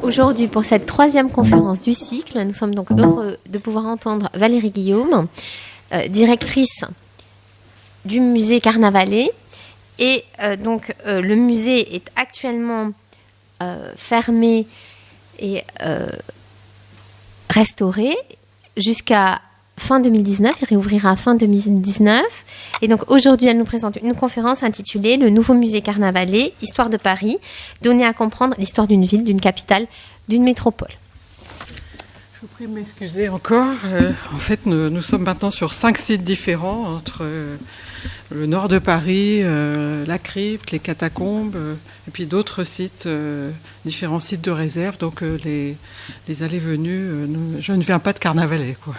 Aujourd'hui, pour cette troisième conférence du cycle, nous sommes donc heureux de pouvoir entendre Valérie Guillaume, directrice du musée Carnavalet. Et donc, le musée est actuellement fermé et restauré jusqu'à fin 2019. Il réouvrira fin 2019. Et donc, aujourd'hui, elle nous présente une conférence intitulée « Le nouveau musée Carnavalet, histoire de Paris, donner à comprendre l'histoire d'une ville, d'une capitale, d'une métropole ». Je vous prie de m'excuser encore. En fait, nous sommes maintenant sur 5 sites différents, entre le nord de Paris, la crypte, les catacombes, et puis d'autres sites, différents sites de réserve. Donc, les allées-venues, je ne viens pas de Carnavalet, quoi.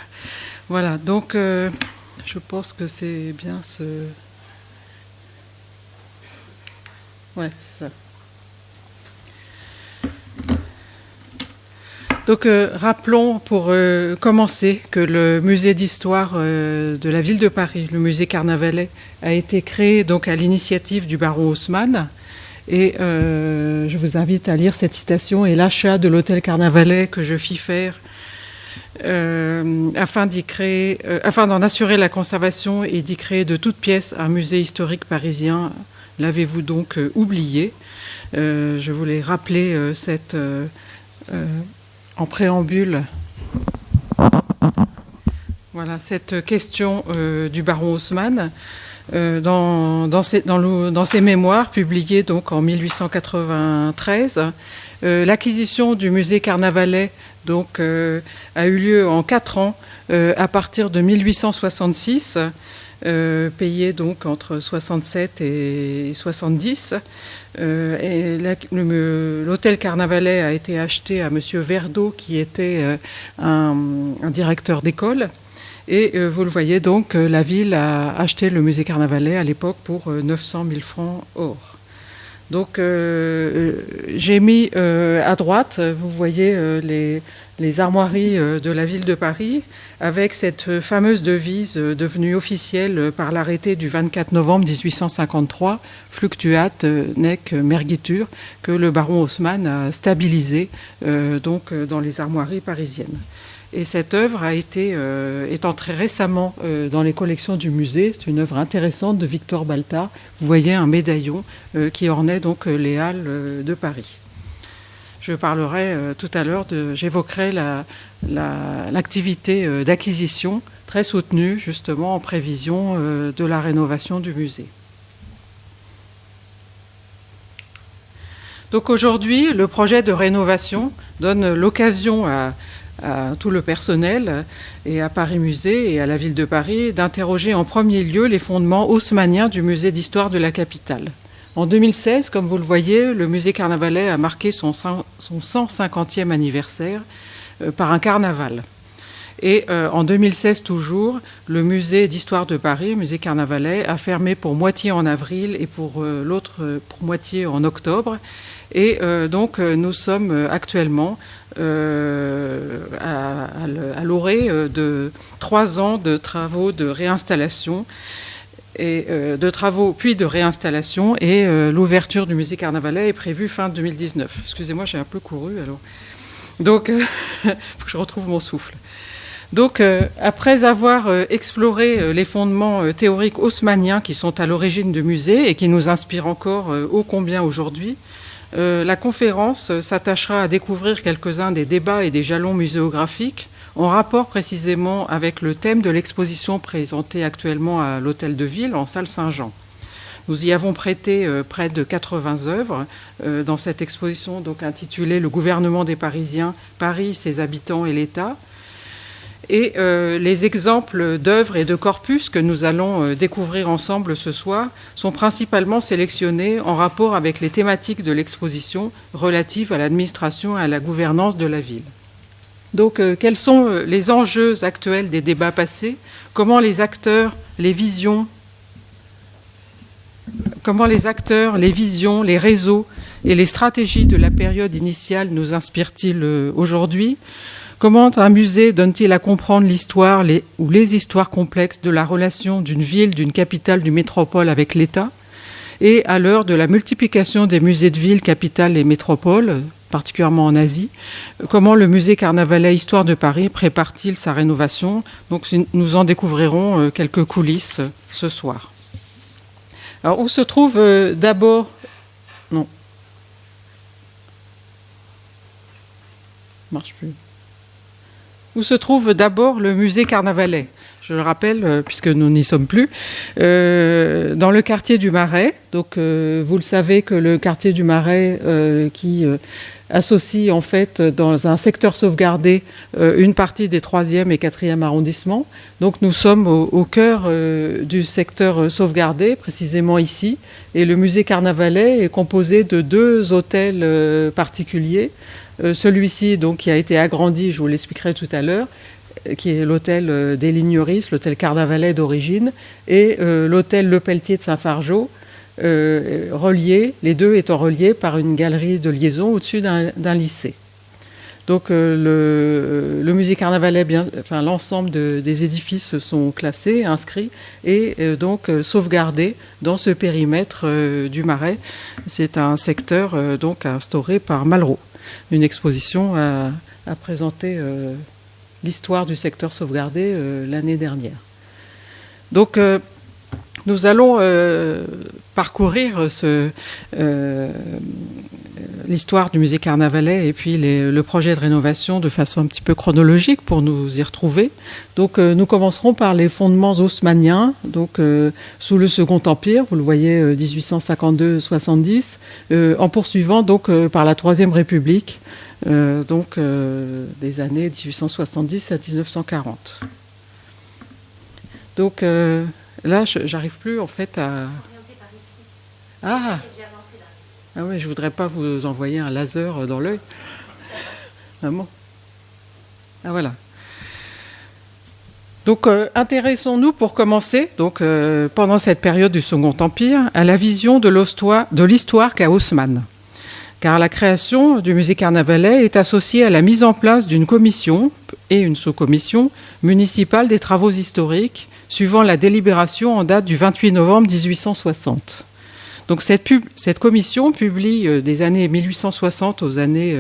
Voilà, donc je pense que c'est bien ce... Ouais, c'est ça. Donc rappelons pour commencer que le musée d'histoire de la ville de Paris, le musée Carnavalet, a été créé donc à l'initiative du baron Haussmann. Et je vous invite à lire cette citation. « Et l'achat de l'hôtel Carnavalet que je fis faire afin d'en assurer la conservation et d'y créer de toutes pièces un musée historique parisien, l'avez-vous donc oublié ?» Je voulais rappeler en préambule, voilà, cette question du baron Haussmann dans ses mémoires publiés donc en 1893. L'acquisition du musée Carnavalet donc, a eu lieu en 4 ans à partir de 1866, payé donc entre 67 et 70. L'hôtel Carnavalet a été acheté à M. Verdeau, qui était un directeur d'école. Et vous le voyez donc, la ville a acheté le musée Carnavalet à l'époque pour 900 000 francs or. Donc j'ai mis à droite, vous voyez les armoiries de la ville de Paris, avec cette fameuse devise devenue officielle par l'arrêté du 24 novembre 1853, Fluctuat nec mergitur, que le baron Haussmann a stabilisé donc, dans les armoiries parisiennes. Et cette œuvre est entrée récemment dans les collections du musée. C'est une œuvre intéressante de Victor Baltard. Vous voyez un médaillon qui ornait donc les halles de Paris. Je parlerai tout à l'heure, j'évoquerai l'activité d'acquisition très soutenue justement en prévision de la rénovation du musée. Donc aujourd'hui, le projet de rénovation donne l'occasion à tout le personnel et à Paris Musée et à la ville de Paris d'interroger en premier lieu les fondements haussmanniens du musée d'histoire de la capitale. En 2016, comme vous le voyez, le musée Carnavalet a marqué son 150e anniversaire par un carnaval. Et en 2016 toujours, le musée d'histoire de Paris, le musée Carnavalet, a fermé pour moitié en avril et pour l'autre pour moitié en octobre. Et donc nous sommes actuellement à l'orée de 3 ans de travaux de réinstallation et de travaux puis de réinstallation, et l'ouverture du musée Carnavalet est prévue fin 2019. Excusez-moi, j'ai un peu couru alors. Donc, il faut que je retrouve mon souffle. Donc, après avoir exploré les fondements théoriques haussmanniens qui sont à l'origine du musée et qui nous inspirent encore ô combien aujourd'hui, la conférence s'attachera à découvrir quelques-uns des débats et des jalons muséographiques en rapport précisément avec le thème de l'exposition présentée actuellement à l'Hôtel de Ville en salle Saint-Jean. Nous y avons prêté près de 80 œuvres dans cette exposition donc intitulée « Le gouvernement des Parisiens, Paris, ses habitants et l'État ». Et les exemples d'œuvres et de corpus que nous allons découvrir ensemble ce soir sont principalement sélectionnés en rapport avec les thématiques de l'exposition relatives à l'administration et à la gouvernance de la ville. Donc, quels sont les enjeux actuels des débats passés? Comment les acteurs, les visions, les réseaux et les stratégies de la période initiale nous inspirent-ils aujourd'hui? Comment un musée donne-t-il à comprendre l'histoire ou les histoires complexes de la relation d'une ville, d'une capitale, d'une métropole avec l'État? Et à l'heure de la multiplication des musées de villes, capitales et métropoles, particulièrement en Asie, comment le musée Carnavalet Histoire de Paris prépare-t-il sa rénovation? Donc nous en découvrirons quelques coulisses ce soir. Alors où se trouve d'abord... Non. Marche plus. Où se trouve d'abord le musée Carnavalet? Je le rappelle, puisque nous n'y sommes plus, dans le quartier du Marais. Donc, vous le savez que le quartier du Marais, qui associe en fait dans un secteur sauvegardé une partie des 3e et 4e arrondissements. Donc, nous sommes au cœur du secteur sauvegardé, précisément ici. Et le musée Carnavalet est composé de 2 hôtels particuliers. Celui-ci, donc, qui a été agrandi, je vous l'expliquerai tout à l'heure, qui est l'hôtel des Ligneris, l'hôtel Carnavalet d'origine, et l'hôtel Le Pelletier de Saint-Fargeau, reliés, les deux étant reliés par une galerie de liaison au-dessus d'un lycée. Donc le musée Carnavalet, l'ensemble des édifices sont classés, inscrits et donc sauvegardés dans ce périmètre du Marais. C'est un secteur donc instauré par Malraux. Une exposition a présenté l'histoire du secteur sauvegardé l'année dernière. Donc nous allons parcourir l'histoire du musée Carnavalet et puis le projet de rénovation de façon un petit peu chronologique pour nous y retrouver. Donc nous commencerons par les fondements haussmanniens, donc sous le Second Empire, vous le voyez 1852-70, en poursuivant donc par la Troisième République, des années 1870 à 1940. Donc là, j'arrive plus en fait à... Ah, ah oui, je voudrais pas vous envoyer un laser dans l'œil. Ah bon. Ah voilà. Donc intéressons-nous pour commencer, donc pendant cette période du Second Empire, à la vision de l'histoire qu'a Haussmann. Car la création du musée Carnavalet est associée à la mise en place d'une commission et une sous-commission municipale des travaux historiques, suivant la délibération en date du 28 novembre 1860. Donc cette commission publie des années 1860 aux années,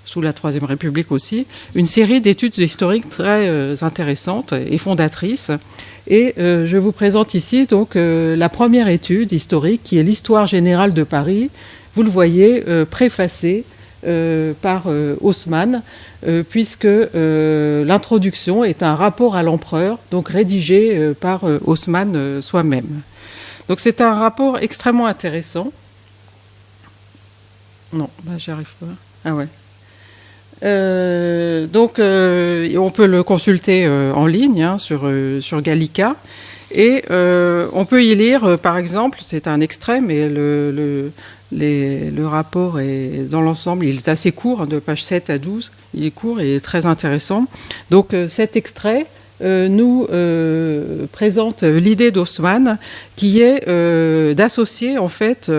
sous la Troisième République aussi, une série d'études historiques très intéressantes et fondatrices. Et je vous présente ici donc la première étude historique qui est l'histoire générale de Paris. Vous le voyez, préfacée par Haussmann, puisque l'introduction est un rapport à l'empereur, donc rédigé par Haussmann soi-même. Donc c'est un rapport extrêmement intéressant. Non, bah, j'y arrive pas. Ah ouais. On peut le consulter en ligne sur Gallica. Et on peut y lire, par exemple, c'est un extrait, mais le rapport est dans l'ensemble, il est assez court, de pages 7 à 12. Il est court et très intéressant. Donc cet extrait nous présente l'idée d'Haussmann qui est d'associer en fait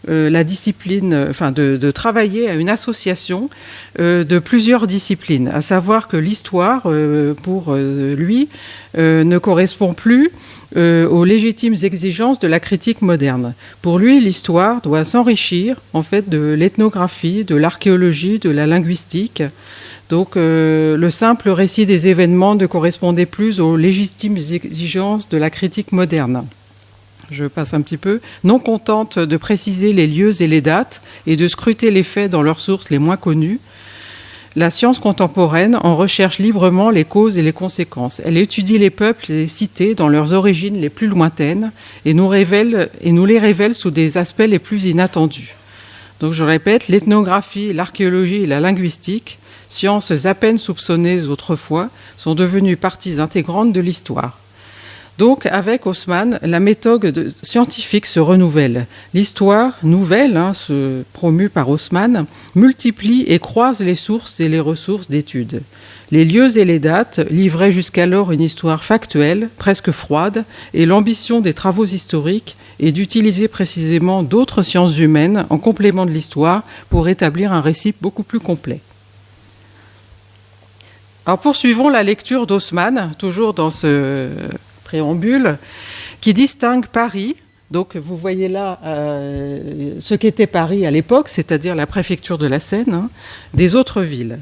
la discipline, de travailler à une association de plusieurs disciplines, à savoir que l'histoire, pour lui, ne correspond plus aux légitimes exigences de la critique moderne. Pour lui, l'histoire doit s'enrichir en fait de l'ethnographie, de l'archéologie, de la linguistique. Donc le simple récit des événements ne correspondait plus aux légitimes exigences de la critique moderne. Je passe un petit peu. Non contente de préciser les lieux et les dates et de scruter les faits dans leurs sources les moins connues, la science contemporaine en recherche librement les causes et les conséquences. Elle étudie les peuples et les cités dans leurs origines les plus lointaines et nous les révèle sous des aspects les plus inattendus. Donc je répète, l'ethnographie, l'archéologie et la linguistique, sciences à peine soupçonnées autrefois, sont devenues parties intégrantes de l'histoire. Donc, avec Haussmann, la méthode scientifique se renouvelle. L'histoire nouvelle, promue par Haussmann, multiplie et croise les sources et les ressources d'études. Les lieux et les dates livraient jusqu'alors une histoire factuelle, presque froide, et l'ambition des travaux historiques est d'utiliser précisément d'autres sciences humaines en complément de l'histoire pour établir un récit beaucoup plus complet. Alors poursuivons la lecture d'Haussmann, toujours dans ce préambule, qui distingue Paris Donc vous voyez là ce qu'était Paris à l'époque, c'est-à-dire la préfecture de la Seine, des autres villes.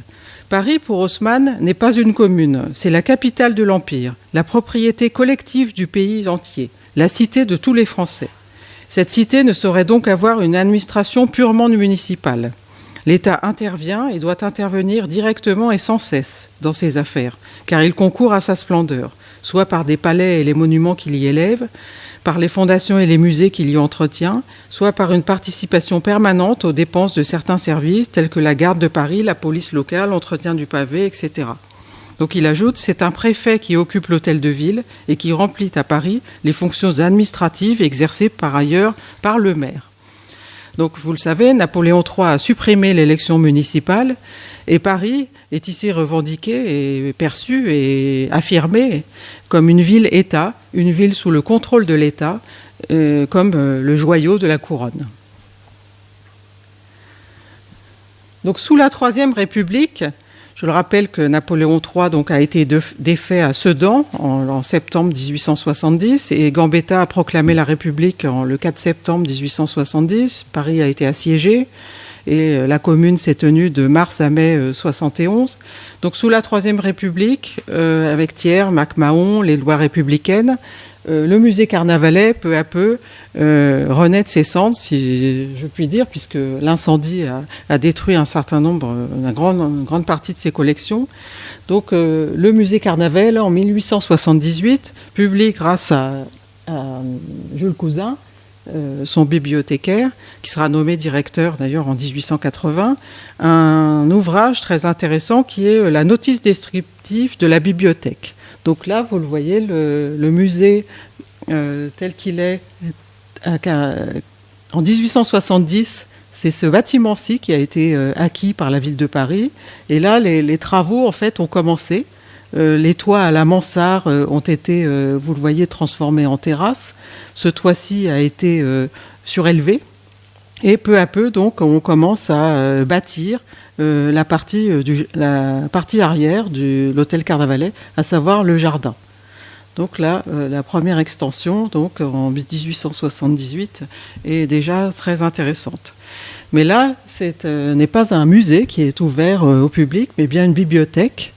Paris, pour Haussmann, n'est pas une commune, c'est la capitale de l'Empire, la propriété collective du pays entier, la cité de tous les Français. Cette cité ne saurait donc avoir une administration purement municipale. L'État intervient et doit intervenir directement et sans cesse dans ses affaires, car il concourt à sa splendeur, soit par des palais et les monuments qu'il y élève, par les fondations et les musées qu'il y entretient, soit par une participation permanente aux dépenses de certains services tels que la garde de Paris, la police locale, l'entretien du pavé, etc. Donc il ajoute, c'est un préfet qui occupe l'hôtel de ville et qui remplit à Paris les fonctions administratives exercées par ailleurs par le maire. Donc vous le savez, Napoléon III a supprimé l'élection municipale et Paris est ici revendiqué et perçu et affirmé comme une ville-État, une ville sous le contrôle de l'État, comme le joyau de la couronne. Donc sous la Troisième République, je le rappelle que Napoléon III donc, a été défait à Sedan en septembre 1870 et Gambetta a proclamé la République le 4 septembre 1870. Paris a été assiégé et la Commune s'est tenue de mars à mai 71. Donc sous la Troisième République, avec Thiers, MacMahon, les lois républicaines, le musée Carnavalet, peu à peu, renaît de ses cendres, si je puis dire, puisque l'incendie a détruit une grande partie de ses collections. Donc le musée Carnavalet, en 1878, publie, grâce à Jules Cousin, son bibliothécaire, qui sera nommé directeur d'ailleurs en 1880, un ouvrage très intéressant qui est la notice descriptive de la bibliothèque. Donc là, vous le voyez, le musée tel qu'il est en 1870, c'est ce bâtiment-ci qui a été acquis par la ville de Paris. Et là, les travaux, en fait, ont commencé. Les toits à la mansarde ont été, vous le voyez, transformés en terrasse. Ce toit-ci a été surélevé. Et peu à peu, donc, on commence à bâtir la partie arrière de l'hôtel Carnavalet, à savoir le jardin. Donc là, la première extension, donc en 1878, est déjà très intéressante. Mais là, ce n'est pas un musée qui est ouvert au public, mais bien une bibliothèque.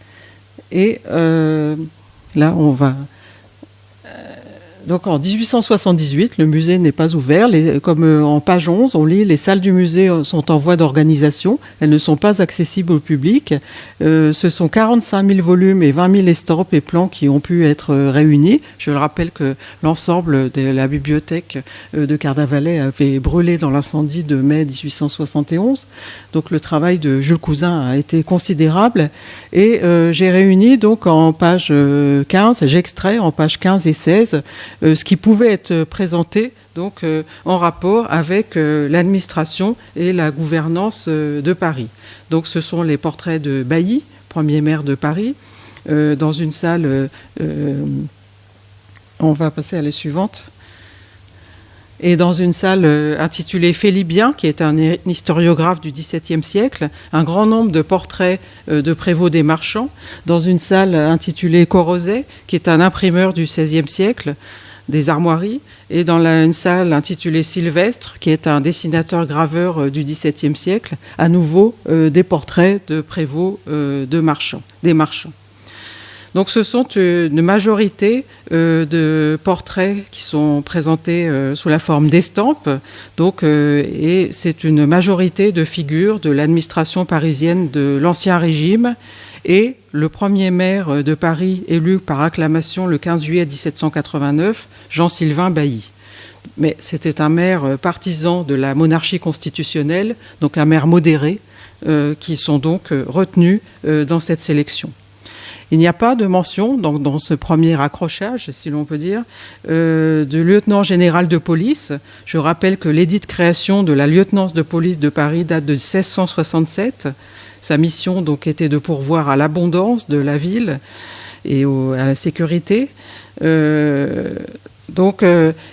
Et là, on va... Donc en 1878, le musée n'est pas ouvert. Comme en page 11, on lit « Les salles du musée sont en voie d'organisation. Elles ne sont pas accessibles au public. Ce sont 45 000 volumes et 20 000 estampes et plans qui ont pu être réunis. » Je le rappelle que l'ensemble de la bibliothèque de Carnavalet avait brûlé dans l'incendie de mai 1871. Donc le travail de Jules Cousin a été considérable. Et j'ai réuni donc en page 15, j'extrais en page 15 et 16, ce qui pouvait être présenté donc, en rapport avec l'administration et la gouvernance de Paris. Donc ce sont les portraits de Bailly, premier maire de Paris, dans une salle... on va passer à la suivante. Et dans une salle intitulée Félibien, qui est un historiographe du XVIIe siècle, un grand nombre de portraits de prévôts des marchands. Dans une salle intitulée Corrozet, qui est un imprimeur du XVIe siècle, des armoiries. Et dans une salle intitulée Sylvestre, qui est un dessinateur-graveur du XVIIe siècle, à nouveau des portraits de prévôts des marchands. Donc ce sont une majorité de portraits qui sont présentés sous la forme d'estampes. Donc, et c'est une majorité de figures de l'administration parisienne de l'Ancien Régime et le premier maire de Paris élu par acclamation le 15 juillet 1789, Jean-Sylvain Bailly. Mais c'était un maire partisan de la monarchie constitutionnelle, donc un maire modéré, qui sont donc retenus dans cette sélection. Il n'y a pas de mention dans ce premier accrochage, si l'on peut dire, du lieutenant général de police. Je rappelle que l'édit de création de la lieutenance de police de Paris date de 1667. Sa mission donc était de pourvoir à l'abondance de la ville et à la sécurité. Donc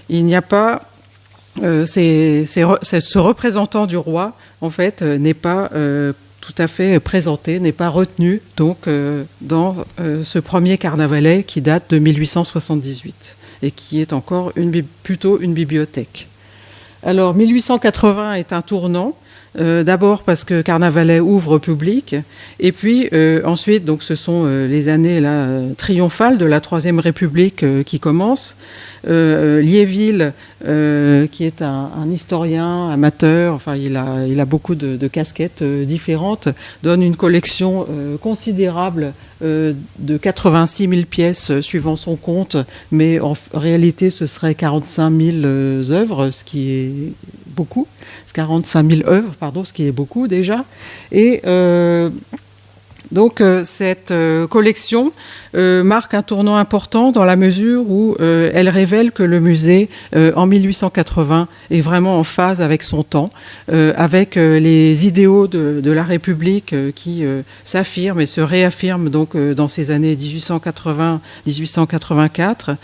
il n'y a pas... ce représentant du roi, en fait, n'est pas... tout à fait présenté, n'est pas retenu donc, dans ce premier Carnavalet qui date de 1878. et qui est encore plutôt une bibliothèque. Alors 1880 est un tournant. D'abord parce que Carnavalet ouvre au public, et puis ensuite, donc, ce sont les années là, triomphales de la Troisième République qui commencent. Liéville, qui est un historien amateur, enfin il a beaucoup de casquettes différentes, donne une collection considérable de 86 000 pièces suivant son compte, mais en réalité ce serait 45 000 œuvres, ce qui est beaucoup. 45 000 œuvres, pardon, ce qui est beaucoup déjà. Et donc cette collection marque un tournant important dans la mesure où elle révèle que le musée, en 1880, est vraiment en phase avec son temps, avec les idéaux de la République qui s'affirment et se réaffirment donc dans ces années 1880-1884.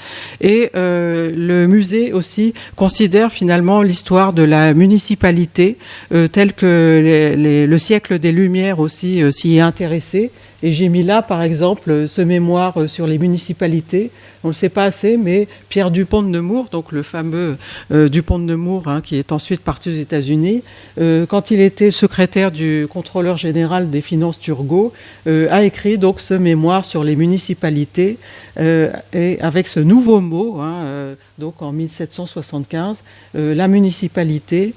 Et le musée aussi considère finalement l'histoire de la municipalité telle que le siècle des Lumières aussi s'y est intéressé. Et j'ai mis là, par exemple, ce mémoire sur les municipalités. On ne le sait pas assez, mais Pierre Dupont de Nemours, donc le fameux Dupont de Nemours, hein, qui est ensuite parti aux États-Unis, quand il était secrétaire du contrôleur général des finances Turgot, a écrit donc ce mémoire sur les municipalités, et avec ce nouveau mot, hein, donc en 1775, la municipalité,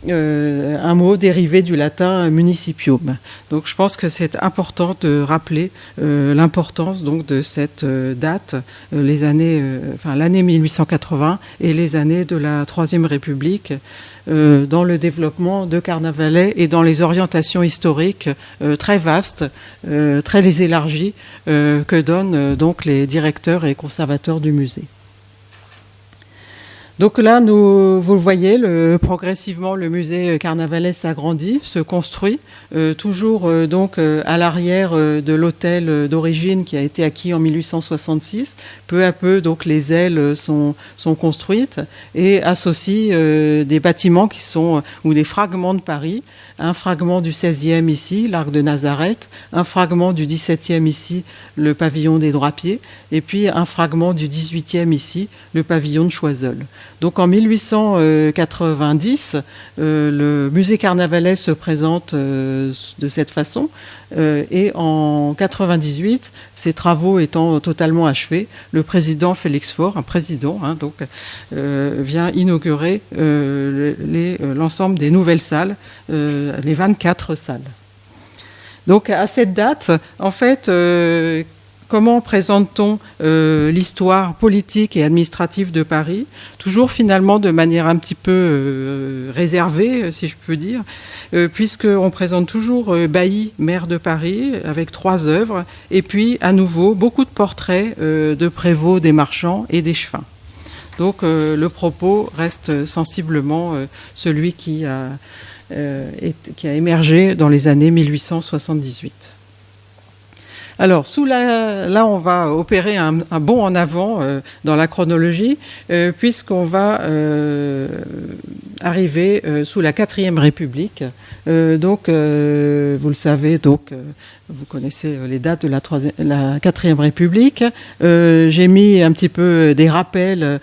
un mot dérivé du latin municipium. Donc je pense que c'est important de rappeler l'importance donc de cette date, l'année 1880 et les années de la Troisième République dans le développement de Carnavalet et dans les orientations historiques très vastes, très élargies que donnent donc les directeurs et conservateurs du musée. Donc là, vous le voyez, progressivement, le musée Carnavalet s'agrandit, se construit, toujours donc à l'arrière de l'hôtel d'origine qui a été acquis en 1866. Peu à peu, donc les ailes sont construites et associent des bâtiments qui sont ou des fragments de Paris. Un fragment du 16e ici, l'Arc de Nazareth, un fragment du 17e ici, le pavillon des Drapiers, et puis un fragment du 18e ici, le pavillon de Choiseul. Donc en 1890, le musée Carnavalet se présente de cette façon, et en 98, ses travaux étant totalement achevés, le président Félix Faure, un président, hein, vient inaugurer l'ensemble des nouvelles salles, les 24 salles. Donc à cette date, en fait, comment présente-t-on l'histoire politique et administrative de Paris? Toujours finalement de manière un petit peu réservée, si je peux dire, puisqu'on présente toujours Bailly, maire de Paris, avec 3 œuvres, et puis à nouveau beaucoup de portraits de prévôts des marchands et d'échevins. Donc le propos reste sensiblement celui qui a émergé dans les années 1878. Alors, là, on va opérer un bond en avant dans la chronologie, puisqu'on va arriver sous la 4e République. Vous le savez, vous connaissez les dates de la 4e République. J'ai mis un petit peu des rappels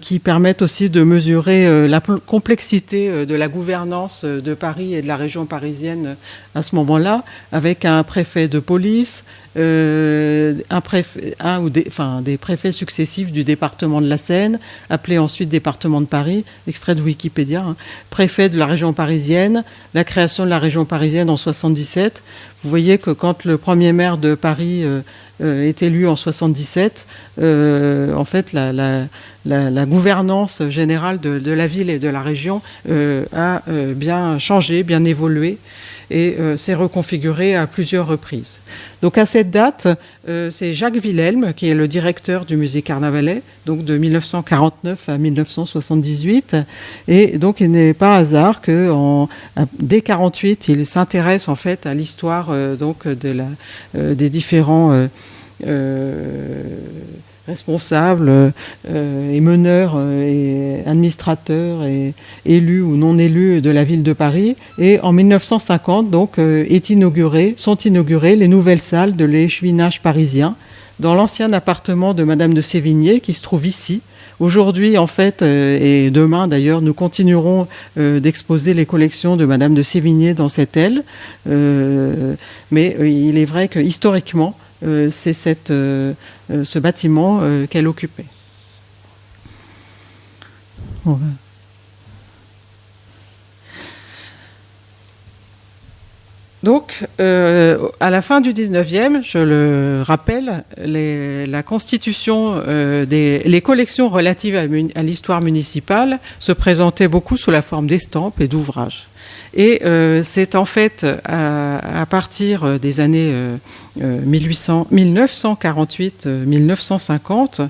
qui permettent aussi de mesurer la complexité de la gouvernance de Paris et de la région parisienne à ce moment-là, avec un préfet de police, des préfets successifs du département de la Seine, appelé ensuite département de Paris, extrait de Wikipédia, hein, préfet de la région parisienne, la création de la région parisienne en 77. Vous voyez que quand le premier maire de Paris est élu en 77, en fait, la gouvernance générale de la ville et de la région a bien changé, bien évolué, et s'est reconfiguré à plusieurs reprises. Donc à cette date, c'est Jacques Wilhelm qui est le directeur du musée Carnavalet, donc de 1949 à 1978, et donc il n'est pas hasard que dès 1948, il s'intéresse en fait à l'histoire des différents responsables et meneurs et administrateurs et élus ou non élus de la ville de Paris. Et en 1950, donc, sont inaugurées les nouvelles salles de l'échevinage parisien, dans l'ancien appartement de Madame de Sévigné qui se trouve ici. Aujourd'hui, en fait, et demain d'ailleurs, nous continuerons d'exposer les collections de Madame de Sévigné dans cette aile. Mais il est vrai que historiquement, c'est ce bâtiment qu'elle occupait. Donc, à la fin du 19e, je le rappelle, la constitution les collections relatives à l'histoire municipale se présentaient beaucoup sous la forme d'estampes et d'ouvrages. Et c'est en fait à partir des années 1948-1950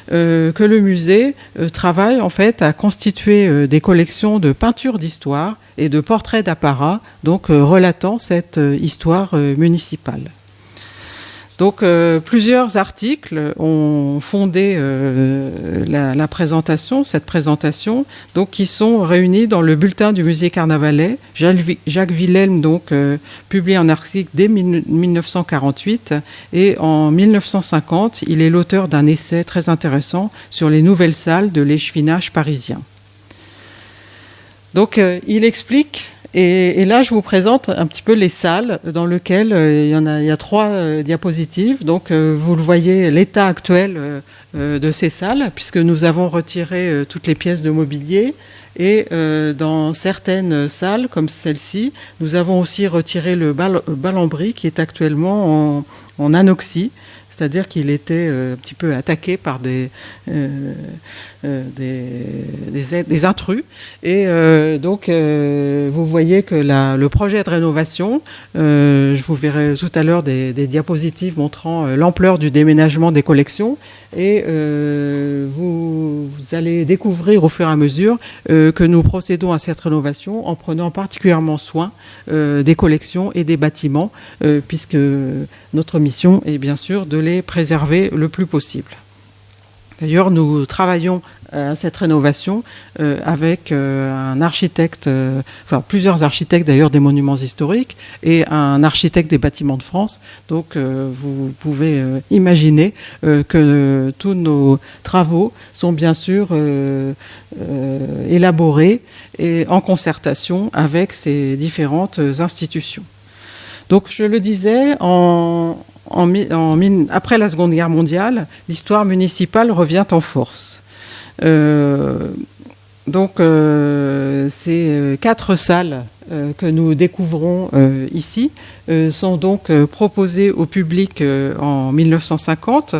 que le musée travaille en fait à constituer des collections de peintures d'histoire et de portraits d'apparat, donc relatant cette histoire municipale. Donc plusieurs articles ont fondé la présentation, cette présentation, donc qui sont réunis dans le bulletin du musée Carnavalet. Jacques Wilhelm donc publie un article dès 1948 et en 1950, il est l'auteur d'un essai très intéressant sur les nouvelles salles de l'échevinage parisien. Donc il explique. Et là, je vous présente un petit peu les salles dans lesquelles il y a 3 diapositives. Donc, vous le voyez, l'état actuel de ces salles, puisque nous avons retiré toutes les pièces de mobilier. Et dans certaines salles, comme celle-ci, nous avons aussi retiré le bas-lambris qui est actuellement en anoxie. C'est-à-dire qu'il était un petit peu attaqué par des intrus. Et donc, vous voyez que le projet de rénovation, je vous verrai tout à l'heure des diapositives montrant l'ampleur du déménagement des collections. Et vous allez découvrir au fur et à mesure que nous procédons à cette rénovation en prenant particulièrement soin des collections et des bâtiments, puisque notre mission est bien sûr de les préserver le plus possible. D'ailleurs, nous travaillons à cette rénovation avec un architecte, plusieurs architectes d'ailleurs des monuments historiques et un architecte des bâtiments de France. Donc vous pouvez imaginer que tous nos travaux sont bien sûr élaborés et en concertation avec ces différentes institutions. Donc je le disais, après la Seconde Guerre mondiale, l'histoire municipale revient en force. Donc ces 4 salles que nous découvrons ici sont donc proposées au public en 1950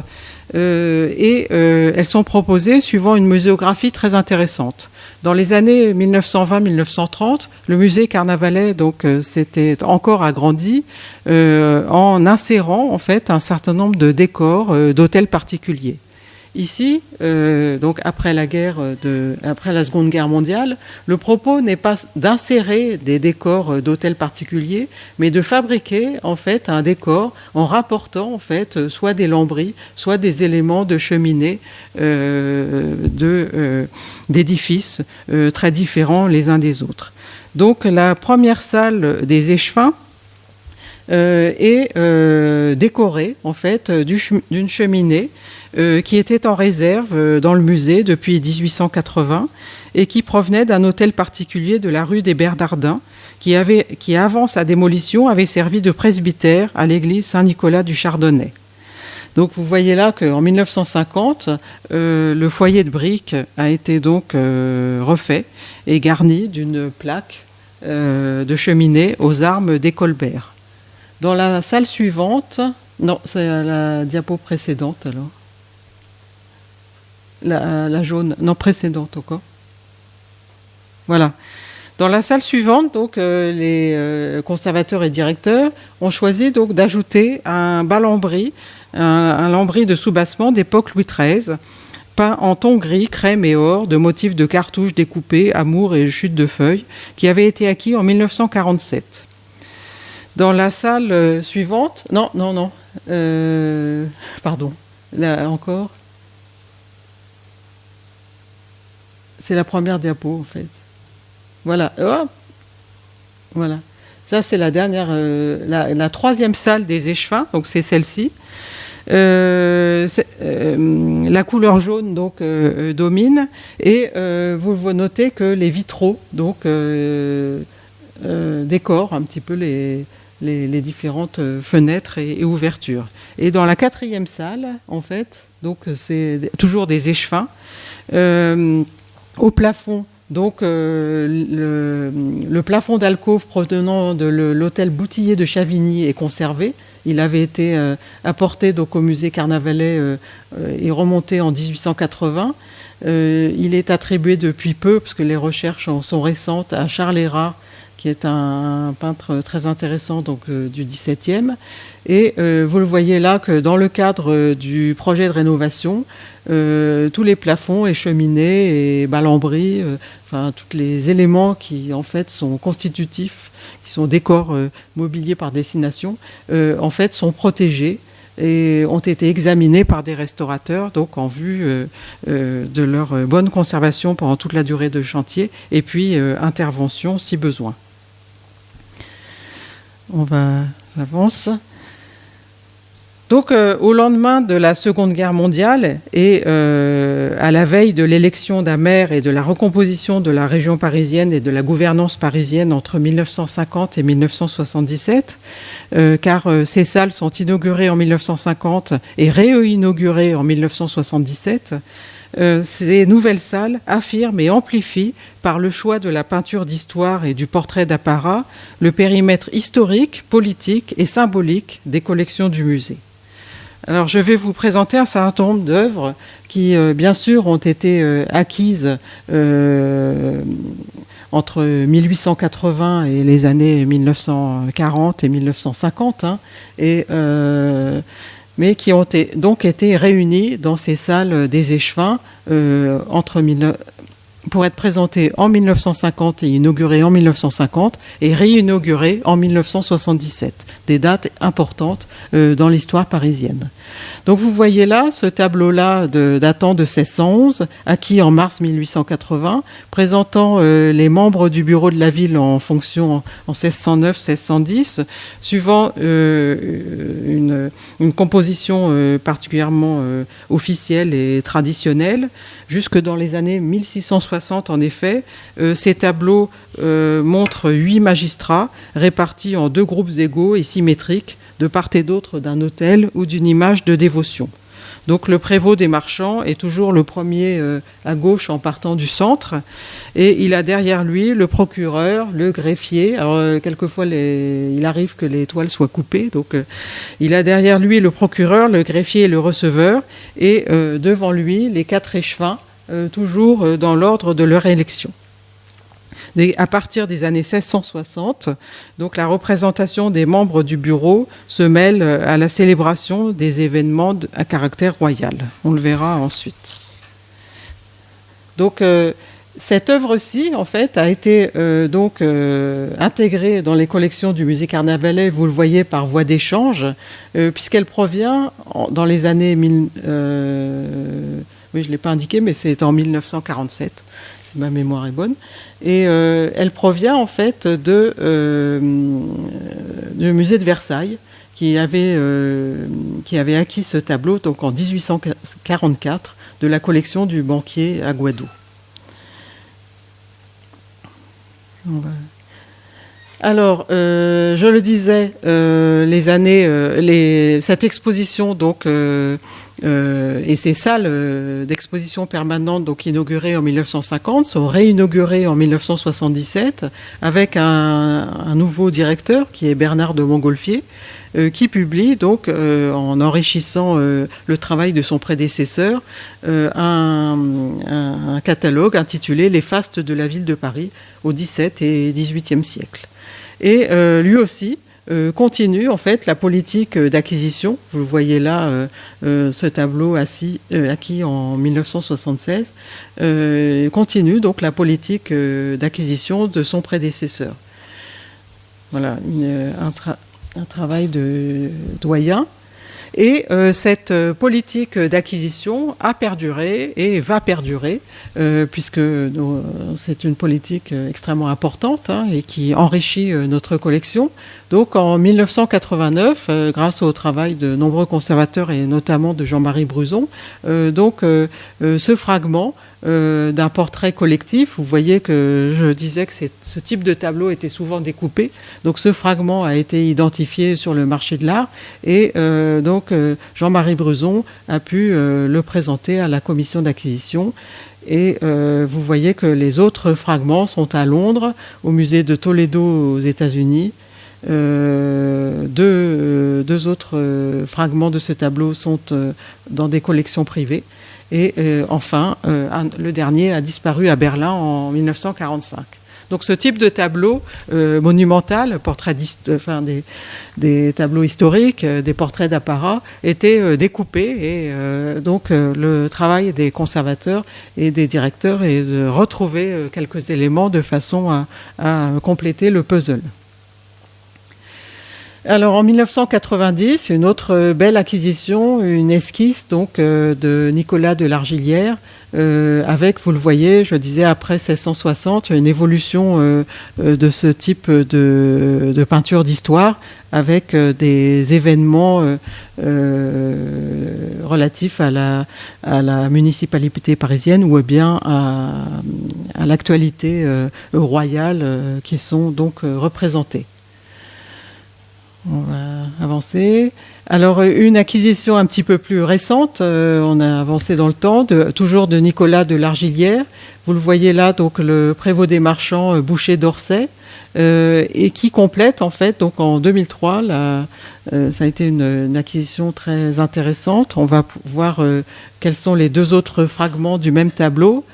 et elles sont proposées suivant une muséographie très intéressante. Dans les années 1920-1930, le musée Carnavalet donc s'était encore agrandi en insérant en fait un certain nombre de décors d'hôtels particuliers. Ici, donc après la Seconde Guerre mondiale, le propos n'est pas d'insérer des décors d'hôtels particuliers, mais de fabriquer en fait un décor en rapportant en fait soit des lambris, soit des éléments de cheminée d'édifices très différents les uns des autres. Donc la première salle des échevins est décorée en fait d'une cheminée qui était en réserve dans le musée depuis 1880 et qui provenait d'un hôtel particulier de la rue des Bernardins qui, avant sa démolition, avait servi de presbytère à l'église Saint-Nicolas du Chardonnay. Donc vous voyez là qu'en 1950, le foyer de briques a été donc refait et garni d'une plaque de cheminée aux armes des Colbert. Dans la salle suivante, non, c'est la diapo précédente alors. La jaune, non, précédente encore. Voilà. Dans la salle suivante, donc, les conservateurs et directeurs ont choisi donc d'ajouter un bas lambris, un lambris de soubassement d'époque Louis XIII, peint en ton gris, crème et or, de motifs de cartouches découpées, amour et chute de feuilles, qui avait été acquis en 1947. Dans la salle suivante, pardon, là encore. C'est la première diapo, en fait. Voilà. Oh, voilà. Ça, c'est la dernière, la 3e salle des échevins, donc c'est celle-ci. La couleur jaune donc domine, et vous notez que les vitraux donc décorent un petit peu les différentes fenêtres et ouvertures. Et dans la 4e salle, en fait, donc c'est toujours des échevins. Au plafond, donc le plafond d'alcôve provenant de l'hôtel Boutillier de Chavigny est conservé. Il avait été apporté donc, au musée Carnavalet et remonté en 1880. Il est attribué depuis peu, parce que les recherches sont récentes, à Charles Hérard, qui est un peintre très intéressant donc, du XVIIe. Et vous le voyez là que dans le cadre du projet de rénovation, tous les plafonds et cheminées et balambris, enfin tous les éléments qui en fait sont constitutifs, qui sont décors mobiliers par destination, en fait sont protégés et ont été examinés par des restaurateurs, donc en vue de leur bonne conservation pendant toute la durée de chantier, et puis intervention si besoin. J'avance. Donc, au lendemain de la Seconde Guerre mondiale et à la veille de l'élection d'Amer et de la recomposition de la région parisienne et de la gouvernance parisienne entre 1950 et 1977, car ces salles sont inaugurées en 1950 et réinaugurées en 1977, ces nouvelles salles affirment et amplifient, par le choix de la peinture d'histoire et du portrait d'apparat, le périmètre historique, politique et symbolique des collections du musée. Alors, je vais vous présenter un certain nombre d'œuvres qui, bien sûr, ont été acquises entre 1880 et les années 1940 et 1950, mais qui ont donc été réunies dans ces salles des échevins pour être présentées en 1950 et inaugurées en 1950 et réinaugurées en 1977. Des dates importantes dans l'histoire parisienne. Donc vous voyez là ce tableau-là datant de 1611, acquis en mars 1880, présentant les membres du bureau de la ville en fonction en 1609-1610, suivant une composition particulièrement officielle et traditionnelle. Jusque dans les années 1660, en effet, ces tableaux montrent 8 magistrats répartis en 2 groupes égaux et symétriques, de part et d'autre d'un autel ou d'une image de dévotion. Donc le prévôt des marchands est toujours le premier à gauche en partant du centre, et il a derrière lui le procureur, le greffier. Alors quelquefois il arrive que les toiles soient coupées, donc il a derrière lui le procureur, le greffier et le receveur, et devant lui les 4 échevins, toujours dans l'ordre de leur élection. À partir des années 1660, donc la représentation des membres du bureau se mêle à la célébration des événements à caractère royal. On le verra ensuite. Donc cette œuvre-ci, en fait, a été intégrée dans les collections du musée Carnavalet, vous le voyez, par voie d'échange, puisqu'elle provient dans les années... oui, je ne l'ai pas indiqué, mais c'est en 1947. Ma mémoire est bonne, et elle provient en fait du musée de Versailles qui avait acquis ce tableau donc en 1844 de la collection du banquier Aguado. Alors, je le disais, cette exposition donc et ces salles d'exposition permanente donc inaugurées en 1950 sont réinaugurées en 1977 avec un nouveau directeur qui est Bernard de Montgolfier, qui publie donc en enrichissant le travail de son prédécesseur un catalogue intitulé Les fastes de la ville de Paris au XVIIe et XVIIIe siècle. Et lui aussi continue en fait la politique d'acquisition. Vous le voyez là, ce tableau acquis en 1976, continue donc la politique d'acquisition de son prédécesseur. Voilà, un travail de doyen. Et cette politique d'acquisition a perduré et va perdurer, puisque c'est une politique extrêmement importante et qui enrichit notre collection. Donc en 1989, grâce au travail de nombreux conservateurs et notamment de Jean-Marie Bruzon, ce fragment d'un portrait collectif, vous voyez que je disais que ce type de tableau était souvent découpé, donc ce fragment a été identifié sur le marché de l'art et Jean-Marie Bruzon a pu le présenter à la commission d'acquisition. Et vous voyez que les autres fragments sont à Londres, au musée de Toledo aux États-Unis. Deux autres fragments de ce tableau sont dans des collections privées. Et enfin, le dernier a disparu à Berlin en 1945. Donc ce type de tableau monumental, des tableaux historiques, des portraits d'apparat, était découpé. Et le travail des conservateurs et des directeurs est de retrouver quelques éléments de façon à compléter le puzzle. Alors en 1990, une autre belle acquisition, une esquisse de Nicolas de Largillière, avec, vous le voyez, je disais après 1660, une évolution de ce type de peinture d'histoire, avec des événements relatifs à la municipalité parisienne ou bien à l'actualité royale qui sont donc représentés. On va avancer. Alors, une acquisition un petit peu plus récente, on a avancé dans le temps, toujours de Nicolas de Largillière. Vous le voyez là, donc le prévôt des marchands Boucher d'Orsay, et qui complète en fait, donc en 2003, ça a été une acquisition très intéressante. On va voir quels sont les deux autres fragments du même tableau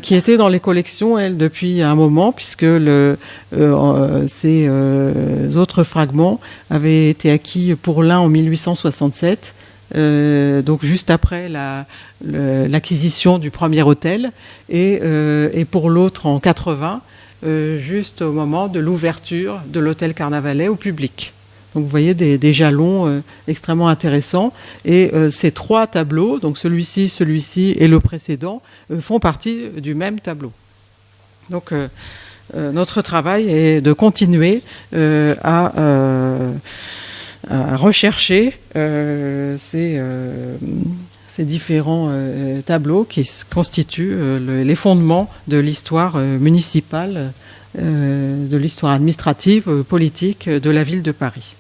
qui étaient dans les collections, elles, depuis un moment, puisque ces autres fragments avaient été acquis pour l'un en 1867, donc juste après l'acquisition du premier hôtel, et pour l'autre en 80, juste au moment de l'ouverture de l'hôtel Carnavalet au public. Donc vous voyez des jalons extrêmement intéressants. Et ces trois tableaux, donc celui-ci et le précédent, font partie du même tableau. Donc notre travail est de continuer à rechercher ces différents tableaux qui constituent les fondements de l'histoire municipale, de l'histoire administrative, politique de la ville de Paris.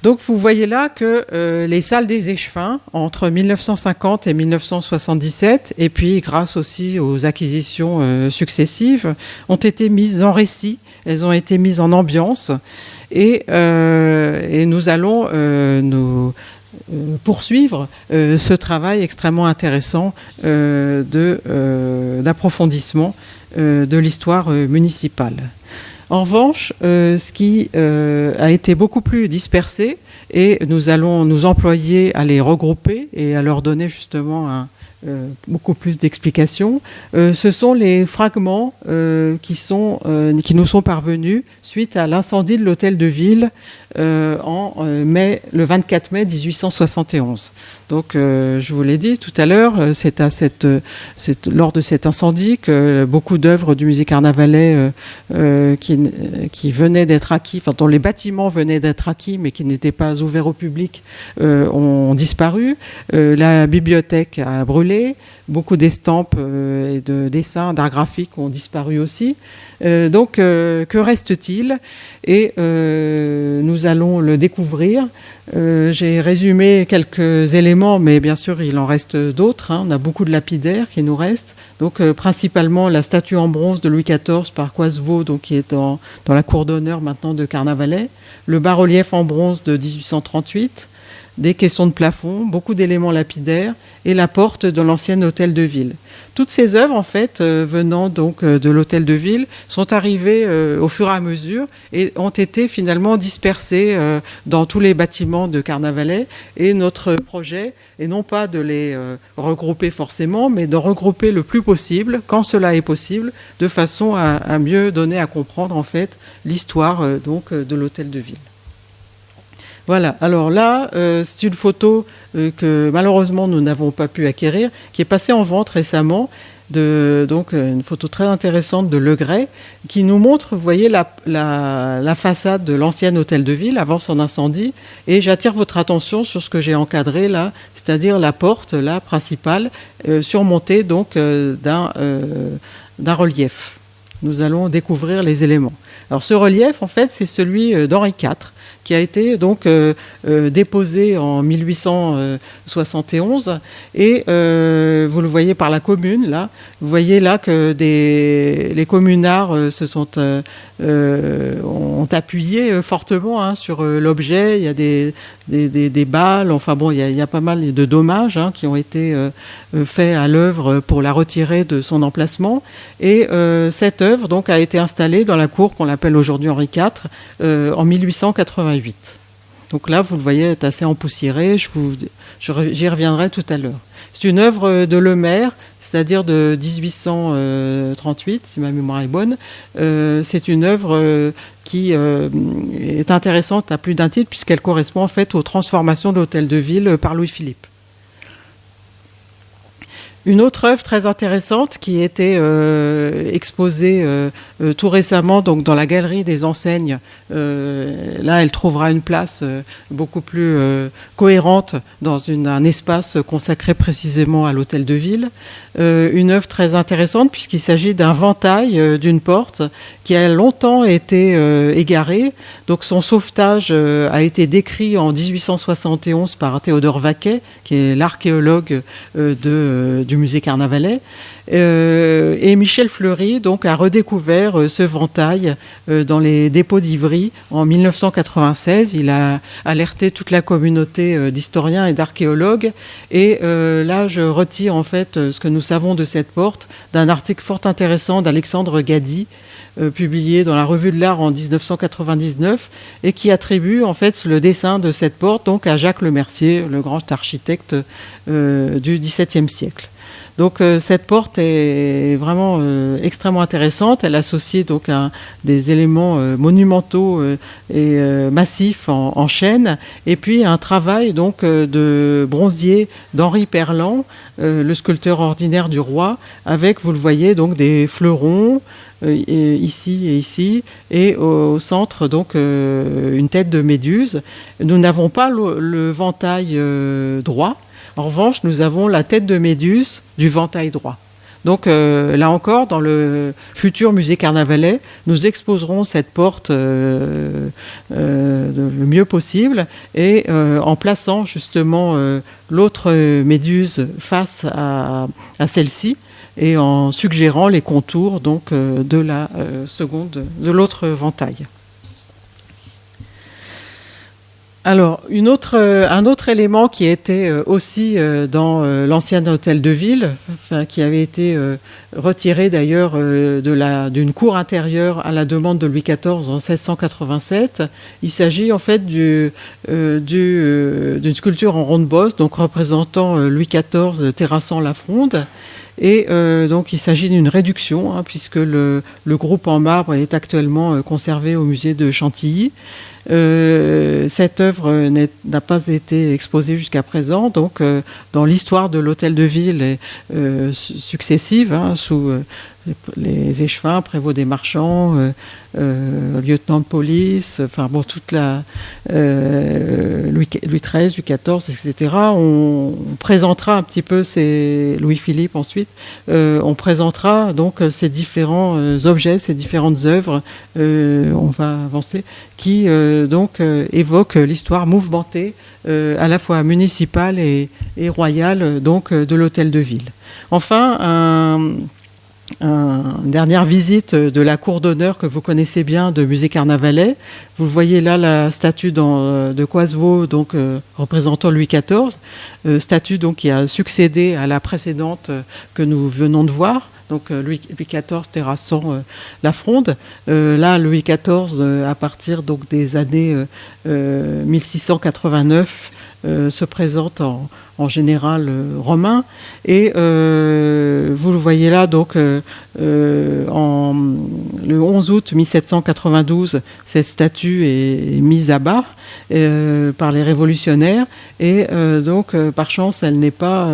Donc vous voyez là que les salles des échevins, entre 1950 et 1977, et puis grâce aussi aux acquisitions successives, ont été mises en récit, elles ont été mises en ambiance, et nous allons poursuivre ce travail extrêmement intéressant d'approfondissement de l'histoire municipale. En revanche, ce qui a été beaucoup plus dispersé, et nous allons nous employer à les regrouper et à leur donner justement beaucoup plus d'explications, ce sont les fragments qui nous sont parvenus suite à l'incendie de l'hôtel de ville le 24 mai 1871. Donc, je vous l'ai dit tout à l'heure, c'est lors de cet incendie que beaucoup d'œuvres du musée Carnavalet qui venaient d'être acquis, enfin, dont les bâtiments venaient d'être acquis, mais qui n'étaient pas ouverts au public, ont disparu. La bibliothèque a brûlé. Beaucoup d'estampes et de dessins, d'art graphique ont disparu aussi. Donc, que reste-t-il ? Et nous allons le découvrir. J'ai résumé quelques éléments, mais bien sûr, il en reste d'autres. On a beaucoup de lapidaires qui nous restent. Donc, principalement, la statue en bronze de Louis XIV par Coisevaux, donc, qui est dans la cour d'honneur maintenant de Carnavalet. Le bas-relief en bronze de 1838. Des caissons de plafond, beaucoup d'éléments lapidaires et la porte de l'ancien hôtel de ville. Toutes ces œuvres, en fait, venant donc de l'hôtel de ville, sont arrivées au fur et à mesure et ont été finalement dispersées dans tous les bâtiments de Carnavalet. Et notre projet est non pas de les regrouper forcément, mais de regrouper le plus possible, quand cela est possible, de façon à mieux donner à comprendre, en fait, l'histoire donc de l'hôtel de ville. Voilà, alors là, c'est une photo que malheureusement nous n'avons pas pu acquérir, qui est passée en vente récemment, donc une photo très intéressante de Le Gray, qui nous montre, vous voyez, la façade de l'ancien hôtel de ville avant son incendie. Et j'attire votre attention sur ce que j'ai encadré là, c'est-à-dire la porte là, principale, surmontée donc d'un relief. Nous allons découvrir les éléments. Alors ce relief, en fait, c'est celui d'Henri IV, qui a été donc déposé en 1871 et vous le voyez par la commune là. Vous voyez là que les communards ont appuyé fortement sur l'objet. Il y a des balles, enfin bon, il y a pas mal de dommages qui ont été faits à l'œuvre pour la retirer de son emplacement. Et cette œuvre donc a été installée dans la cour qu'on appelle aujourd'hui Henri IV en 1888. Donc là, vous le voyez, est assez empoussiéré. J'y reviendrai tout à l'heure. C'est une œuvre de Lemaire, c'est-à-dire de 1838, si ma mémoire est bonne. C'est une œuvre qui est intéressante à plus d'un titre, puisqu'elle correspond en fait aux transformations de l'hôtel de ville par Louis-Philippe. Une autre œuvre très intéressante qui a été exposée tout récemment donc dans la galerie des enseignes. Là, elle trouvera une place beaucoup plus cohérente dans un espace consacré précisément à l'hôtel de ville. Une œuvre très intéressante puisqu'il s'agit d'un ventail d'une porte qui a longtemps été égarée. Donc son sauvetage a été décrit en 1871 par Théodore Vaquet, qui est l'archéologue du musée Carnavalet. Et Michel Fleury donc, a redécouvert ce ventail dans les dépôts d'Ivry en 1996. Il a alerté toute la communauté d'historiens et d'archéologues. Et là, je retire en fait ce que nous savons de cette porte d'un article fort intéressant d'Alexandre Gady, publié dans la Revue de l'Art en 1999 et qui attribue en fait le dessin de cette porte donc à Jacques Lemercier, le grand architecte du XVIIe siècle. Donc cette porte est vraiment extrêmement intéressante. Elle associe donc des éléments monumentaux et massifs en chêne, et puis un travail donc de bronzier d'Henri Perland, le sculpteur ordinaire du roi, avec, vous le voyez, donc des fleurons ici et ici, et au centre donc une tête de méduse. Nous n'avons pas le ventail droit. En revanche, nous avons la tête de méduse du ventail droit. Donc là encore, dans le futur musée Carnavalet, nous exposerons cette porte le mieux possible et en plaçant justement l'autre méduse face à celle-ci et en suggérant les contours donc, de la seconde, de l'autre ventail. Alors, un autre élément qui était aussi dans l'ancien hôtel de ville, qui avait été retiré d'ailleurs d'une cour intérieure à la demande de Louis XIV en 1687, il s'agit en fait d'une sculpture en ronde-bosse, donc représentant Louis XIV terrassant la Fronde. Et donc il s'agit d'une réduction, puisque le groupe en marbre est actuellement conservé au musée de Chantilly. Cette œuvre n'a pas été exposée jusqu'à présent, donc dans l'histoire de l'hôtel de ville successive, sous les échevins, prévôt des marchands, lieutenant de police, enfin bon, toute la Louis XIII, Louis XIV, etc. On présentera un petit peu Louis-Philippe ensuite. On présentera donc ces différents objets, ces différentes œuvres. On va avancer, qui donc évoquent l'histoire mouvementée, à la fois municipale et royale, donc de l'hôtel de ville. Enfin, une dernière visite de la cour d'honneur que vous connaissez bien de musée Carnavalet. Vous voyez là la statue de Coisevaux, donc représentant Louis XIV, statue donc qui a succédé à la précédente que nous venons de voir. Donc Louis XIV terrassant la Fronde. Là, Louis XIV, à partir donc des années 1689, se présente en général romain. Et vous le voyez là, donc le 11 août 1792, cette statue est mise à bas par les révolutionnaires, et donc par chance elle n'est pas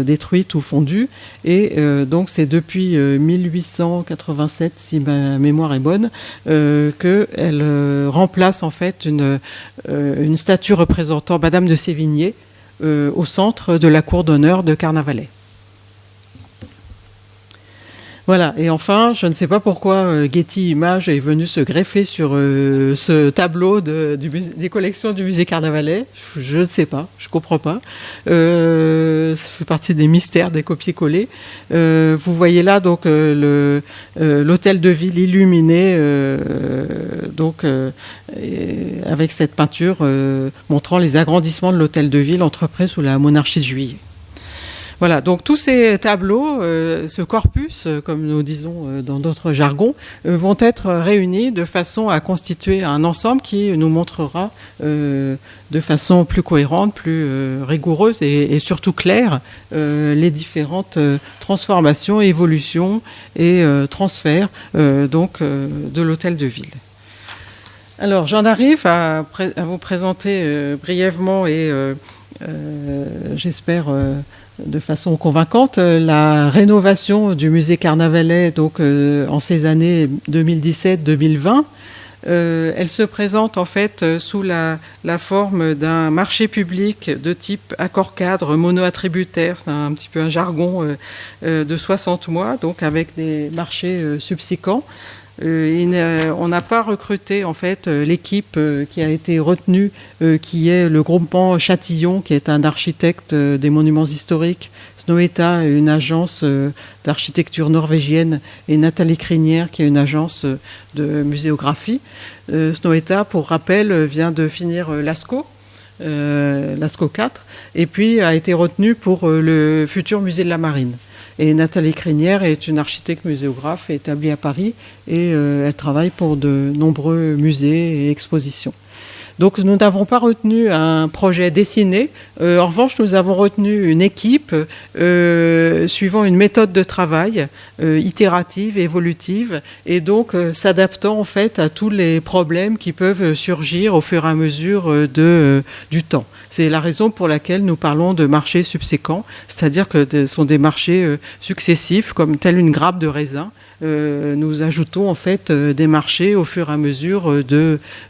détruite ou fondue, et donc c'est depuis 1887, si ma mémoire est bonne, qu'elle remplace en fait une statue représentant Madame de Sévigné au centre de la cour d'honneur de Carnavalet. Voilà, et enfin, je ne sais pas pourquoi Getty Images est venu se greffer sur ce tableau des collections du musée Carnavalet. Je ne sais pas, je ne comprends pas. Ça fait partie des mystères des copier-coller. Vous voyez là donc l'hôtel de ville illuminé, avec cette peinture montrant les agrandissements de l'hôtel de ville entrepris sous la monarchie de Juillet. Voilà, donc tous ces tableaux, ce corpus, comme nous disons dans d'autres jargons, vont être réunis de façon à constituer un ensemble qui nous montrera de façon plus cohérente, plus rigoureuse et surtout claire les différentes transformations, évolutions et transferts de l'hôtel de ville. Alors, j'en arrive à vous présenter brièvement et j'espère de façon convaincante la rénovation du musée Carnavalet en ces années 2017-2020. Elle se présente en fait sous la forme d'un marché public de type accord-cadre mono-attributaire, c'est un petit peu un jargon de 60 mois, donc avec des marchés subséquents. On n'a pas recruté en fait l'équipe qui a été retenue, qui est le groupement Châtillon, qui est un architecte des monuments historiques, Snohetta, une agence d'architecture norvégienne, et Nathalie Crinière, qui est une agence de muséographie. Snohetta, pour rappel, vient de finir l'ASCO. L'ASCO 4, et puis a été retenue pour le futur musée de la Marine. Et Nathalie Crinière est une architecte muséographe établie à Paris, et elle travaille pour de nombreux musées et expositions. Donc nous n'avons pas retenu un projet dessiné. En revanche, nous avons retenu une équipe suivant une méthode de travail itérative, évolutive, et donc s'adaptant en fait à tous les problèmes qui peuvent surgir au fur et à mesure du temps. C'est la raison pour laquelle nous parlons de marchés subséquents, c'est-à-dire que ce sont des marchés successifs, comme telle une grappe de raisin. Nous ajoutons en fait des marchés au fur et à mesure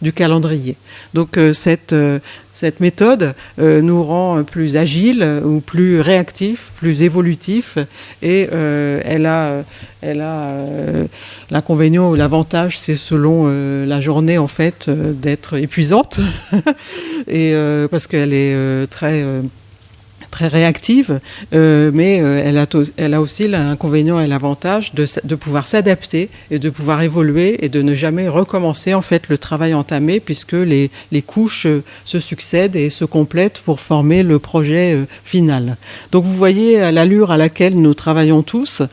du calendrier. Donc cette méthode nous rend plus agiles ou plus réactifs, plus évolutifs, et elle a l'inconvénient ou l'avantage, c'est selon la journée en fait d'être épuisante et parce qu'elle est très réactive, mais elle a aussi l'inconvénient et l'avantage de pouvoir s'adapter et de pouvoir évoluer et de ne jamais recommencer en fait le travail entamé, puisque les couches se succèdent et se complètent pour former le projet final. Donc vous voyez l'allure à laquelle nous travaillons tous,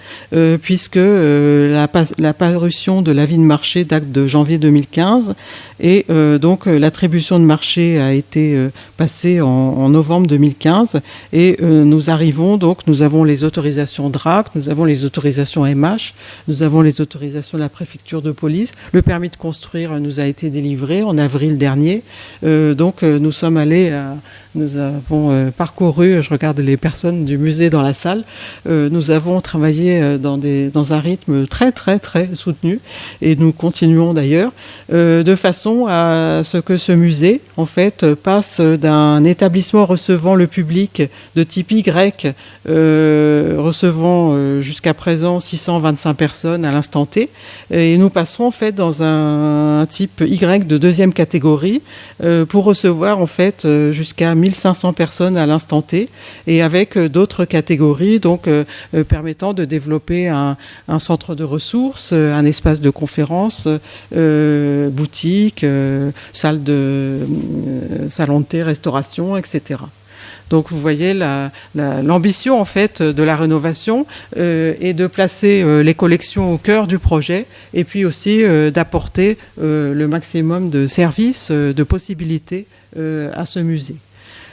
puisque la parution de l'avis de marché date de janvier 2015, et donc l'attribution de marché a été passée en novembre 2015, et nous avons les autorisations DRAC, nous avons les autorisations MH, nous avons les autorisations de la préfecture de police. Le permis de construire nous a été délivré en avril dernier. Nous avons parcouru, je regarde les personnes du musée dans la salle, nous avons travaillé dans un rythme très très très soutenu, et nous continuons d'ailleurs, de façon à ce que ce musée en fait passe d'un établissement recevant le public de type Y, recevant jusqu'à présent 625 personnes à l'instant T, et nous passons en fait dans un type Y de deuxième catégorie pour recevoir en fait jusqu'à 1500 personnes à l'instant T, et avec d'autres catégories donc permettant de développer un centre de ressources, un espace de conférence, boutique, salon de thé, restauration, etc. Donc vous voyez l'ambition en fait de la rénovation est de placer les collections au cœur du projet, et puis aussi d'apporter le maximum de services, de possibilités à ce musée.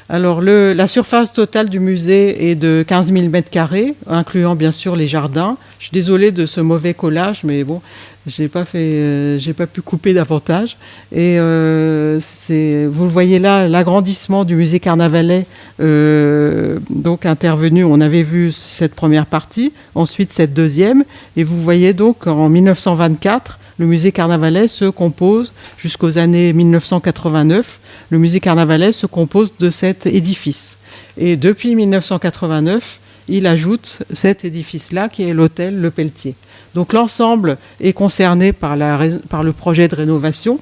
Alors, la surface totale du musée est de 15 000 m², incluant bien sûr les jardins. Je suis désolée de ce mauvais collage, mais bon, j'ai pas pu couper davantage. Et vous le voyez là, l'agrandissement du musée Carnavalet, donc intervenu. On avait vu cette première partie, ensuite cette deuxième, et vous voyez donc en 1924, le musée Carnavalet se compose jusqu'aux années 1989. Le musée Carnavalet se compose de cet édifice. Et depuis 1989, il ajoute cet édifice-là qui est l'hôtel Le Pelletier. Donc l'ensemble est concerné par le projet de rénovation.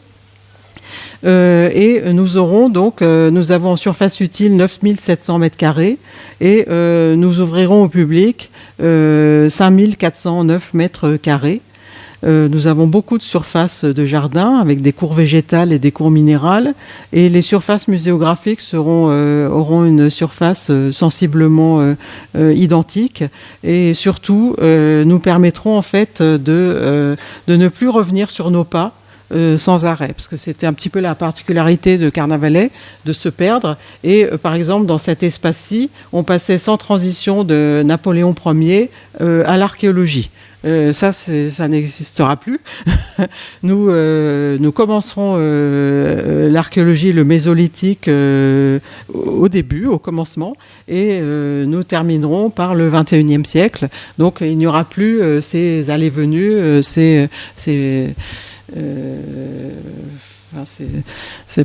Et nous avons en surface utile 9700 m² et nous ouvrirons au public 5409 m². Nous avons beaucoup de surfaces de jardin avec des cours végétales et des cours minérales, et les surfaces muséographiques auront une surface sensiblement identique, et surtout nous permettront en fait de ne plus revenir sur nos pas sans arrêt, parce que c'était un petit peu la particularité de Carnavalet, de se perdre. Et par exemple, dans cet espace-ci, on passait sans transition de Napoléon Ier à l'archéologie. Ça n'existera plus. Nous commencerons l'archéologie, le mésolithique au début, au commencement, et nous terminerons par le XXIe siècle. Donc il n'y aura plus ces allées-venues, c'est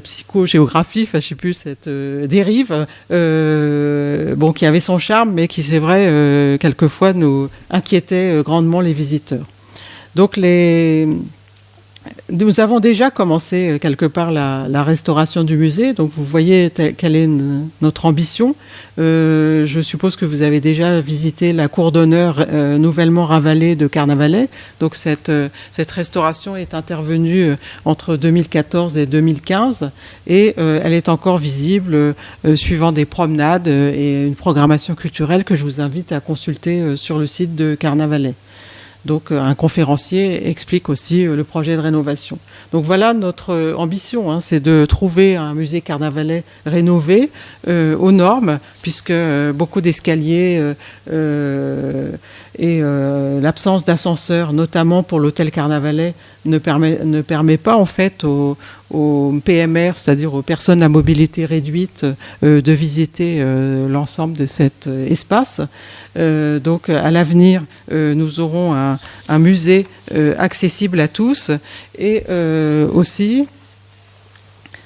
psychogéographie, enfin, je sais plus, cette dérive, qui avait son charme, mais qui, c'est vrai, quelquefois nous inquiétait grandement les visiteurs. Donc nous avons déjà commencé quelque part la restauration du musée, donc vous voyez quelle est notre ambition. Je suppose que vous avez déjà visité la cour d'honneur nouvellement ravalée de Carnavalet. Donc cette restauration est intervenue entre 2014 et 2015 et elle est encore visible suivant des promenades et une programmation culturelle que je vous invite à consulter sur le site de Carnavalet. Donc un conférencier explique aussi le projet de rénovation. Donc voilà notre ambition, c'est de trouver un musée Carnavalet rénové aux normes, puisque beaucoup d'escaliers et l'absence d'ascenseur, notamment pour l'hôtel Carnavalet, ne permet pas en fait aux PMR, c'est-à-dire aux personnes à mobilité réduite, de visiter l'ensemble de cet espace. Donc à l'avenir, nous aurons un musée accessible à tous et aussi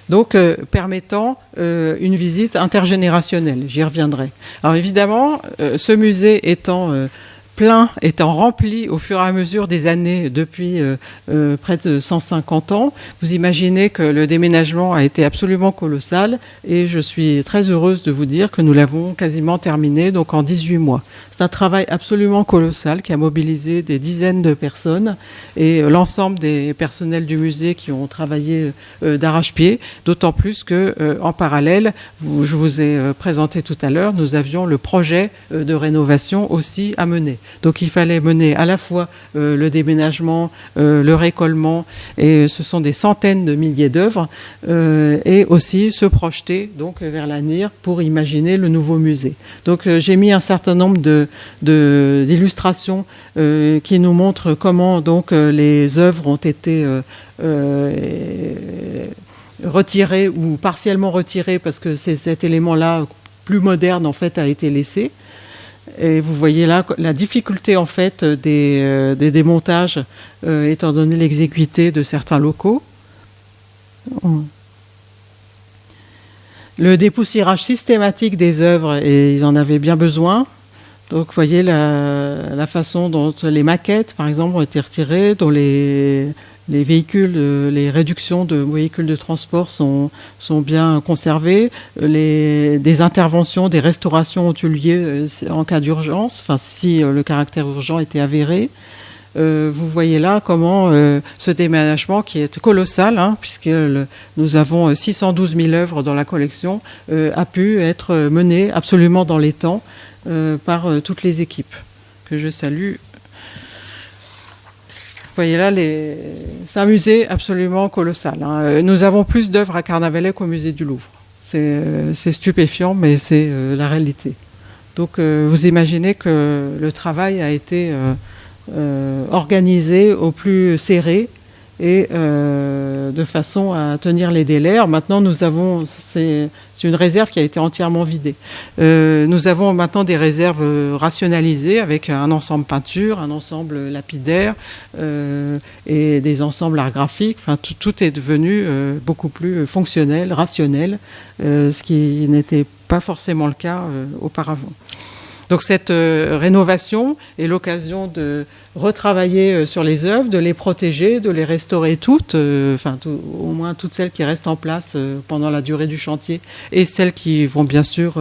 donc permettant une visite intergénérationnelle. J'y reviendrai. Alors évidemment, ce musée étant rempli au fur et à mesure des années depuis près de 150 ans. Vous imaginez que le déménagement a été absolument colossal et je suis très heureuse de vous dire que nous l'avons quasiment terminé donc en 18 mois. C'est un travail absolument colossal qui a mobilisé des dizaines de personnes et l'ensemble des personnels du musée qui ont travaillé d'arrache-pied, d'autant plus que en parallèle, je vous ai présenté tout à l'heure, nous avions le projet de rénovation aussi à mener. Donc il fallait mener à la fois le déménagement, le récollement, et ce sont des centaines de milliers d'œuvres, et aussi se projeter donc vers l'avenir pour imaginer le nouveau musée. Donc j'ai mis un certain nombre d'illustrations qui nous montrent comment donc les œuvres ont été retirées ou partiellement retirées, parce que cet élément-là plus moderne en fait a été laissé. Et vous voyez là la difficulté en fait des démontages étant donné l'exiguïté de certains locaux. Le dépoussiérage systématique des œuvres, et ils en avaient bien besoin. Donc vous voyez la façon dont les maquettes par exemple ont été retirées, dont les véhicules, les réductions de véhicules de transport sont bien conservées. Des interventions, des restaurations ont eu lieu en cas d'urgence, enfin si le caractère urgent était avéré. Vous voyez là comment ce déménagement qui est colossal, puisque nous avons 612 000 œuvres dans la collection, a pu être mené absolument dans les temps par toutes les équipes que je salue. Vous voyez là, c'est un musée absolument colossal. Nous avons plus d'œuvres à Carnavalet qu'au musée du Louvre. C'est stupéfiant, mais c'est la réalité. Donc vous imaginez que le travail a été organisé au plus serré et de façon à tenir les délais. Alors maintenant, c'est une réserve qui a été entièrement vidée. Nous avons maintenant des réserves rationalisées avec un ensemble peinture, un ensemble lapidaire et des ensembles art graphique. Enfin, tout est devenu beaucoup plus fonctionnel, rationnel, ce qui n'était pas forcément le cas auparavant. Donc cette rénovation est l'occasion de retravailler sur les œuvres, de les protéger, de les restaurer toutes, au moins toutes celles qui restent en place pendant la durée du chantier et celles qui vont bien sûr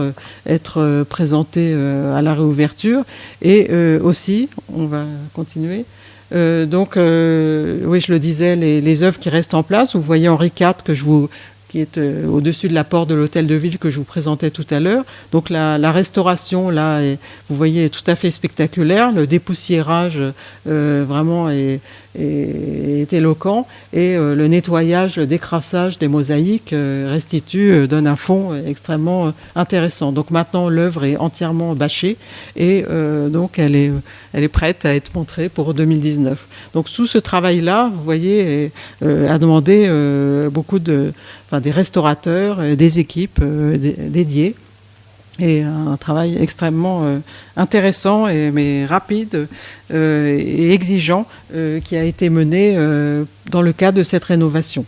être présentées à la réouverture. Et aussi, on va continuer. Oui, je le disais, les œuvres qui restent en place. Vous voyez Henri IV qui est au-dessus de la porte de l'hôtel de ville que je vous présentais tout à l'heure. Donc la restauration, là, vous voyez, est tout à fait spectaculaire. Le dépoussiérage, vraiment, est éloquent. Et le nettoyage, le décrassage des mosaïques donne un fond extrêmement intéressant. Donc maintenant, l'œuvre est entièrement bâchée et donc elle est prête à être montrée pour 2019. Donc tout ce travail-là, vous voyez, a demandé beaucoup des restaurateurs, des équipes dédiées. Et un travail extrêmement intéressant mais rapide et exigeant qui a été mené dans le cadre de cette rénovation.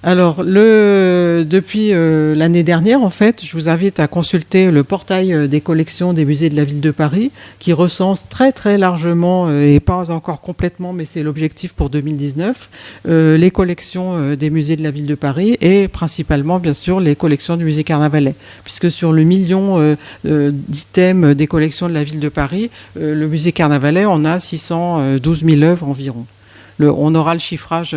Alors, depuis l'année dernière, en fait, je vous invite à consulter le portail des collections des musées de la ville de Paris, qui recense très très largement, et pas encore complètement, mais c'est l'objectif pour 2019, les collections des musées de la ville de Paris et principalement, bien sûr, les collections du musée Carnavalet. Puisque sur le million d'items des collections de la ville de Paris, le musée Carnavalet en a 612 000 œuvres environ. On aura le chiffrage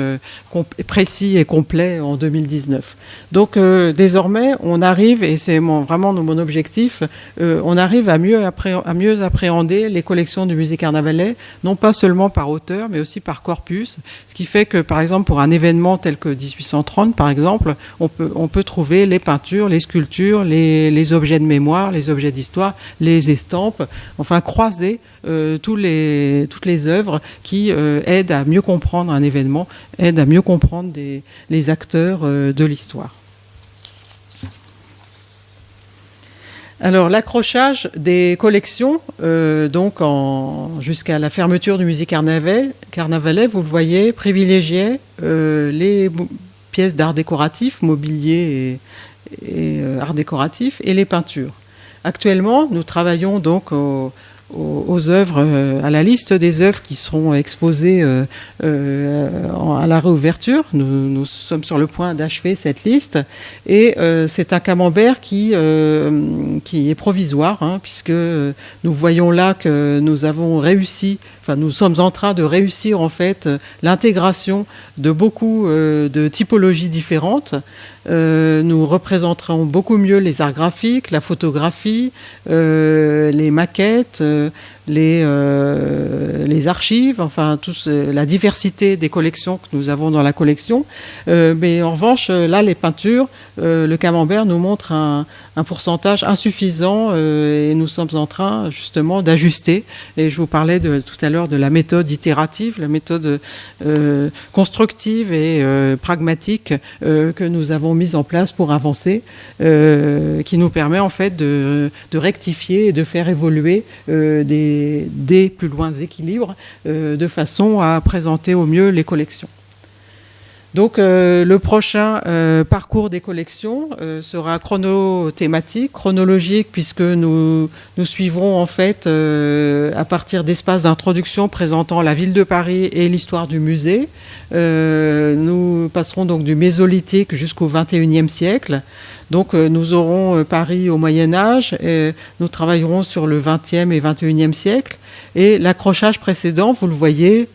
précis et complet en 2019. Donc désormais, on arrive, et c'est vraiment mon objectif, on arrive à mieux appréhender les collections du musée Carnavalet, non pas seulement par auteur, mais aussi par corpus, ce qui fait que, par exemple, pour un événement tel que 1830, par exemple, on peut trouver les peintures, les sculptures, les objets de mémoire, les objets d'histoire, les estampes, enfin croiser toutes les œuvres qui aident à mieux comprendre un événement, aident à mieux comprendre les acteurs de l'histoire. Alors l'accrochage des collections, jusqu'à la fermeture du musée Carnavalet, vous le voyez, privilégiait les pièces d'art décoratif, mobilier et art décoratif, et les peintures. Actuellement, nous travaillons donc aux œuvres, à la liste des œuvres qui seront exposées à la réouverture. Nous sommes sur le point d'achever cette liste et c'est un camembert qui est provisoire, puisque nous voyons là que nous avons réussi, nous sommes en train de réussir en fait l'intégration de beaucoup de typologies différentes. Nous représenterons beaucoup mieux les arts graphiques, la photographie, les maquettes, les archives, la diversité des collections que nous avons dans la collection. Mais en revanche, là, les peintures, le camembert nous montre un pourcentage insuffisant et nous sommes en train justement d'ajuster. Et je vous parlais tout à l'heure de la méthode itérative, la méthode constructive et pragmatique que nous avons mise en place pour avancer, qui nous permet en fait de rectifier et de faire évoluer des plus loin équilibres de façon à présenter au mieux les collections. Donc le prochain parcours des collections sera chronothématique, chronologique, puisque nous suivrons en fait à partir d'espaces d'introduction présentant la ville de Paris et l'histoire du musée. Nous passerons donc du Mésolithique jusqu'au XXIe siècle. Donc nous aurons Paris au Moyen-Âge, nous travaillerons sur le XXe et XXIe siècle, et l'accrochage précédent, vous le voyez,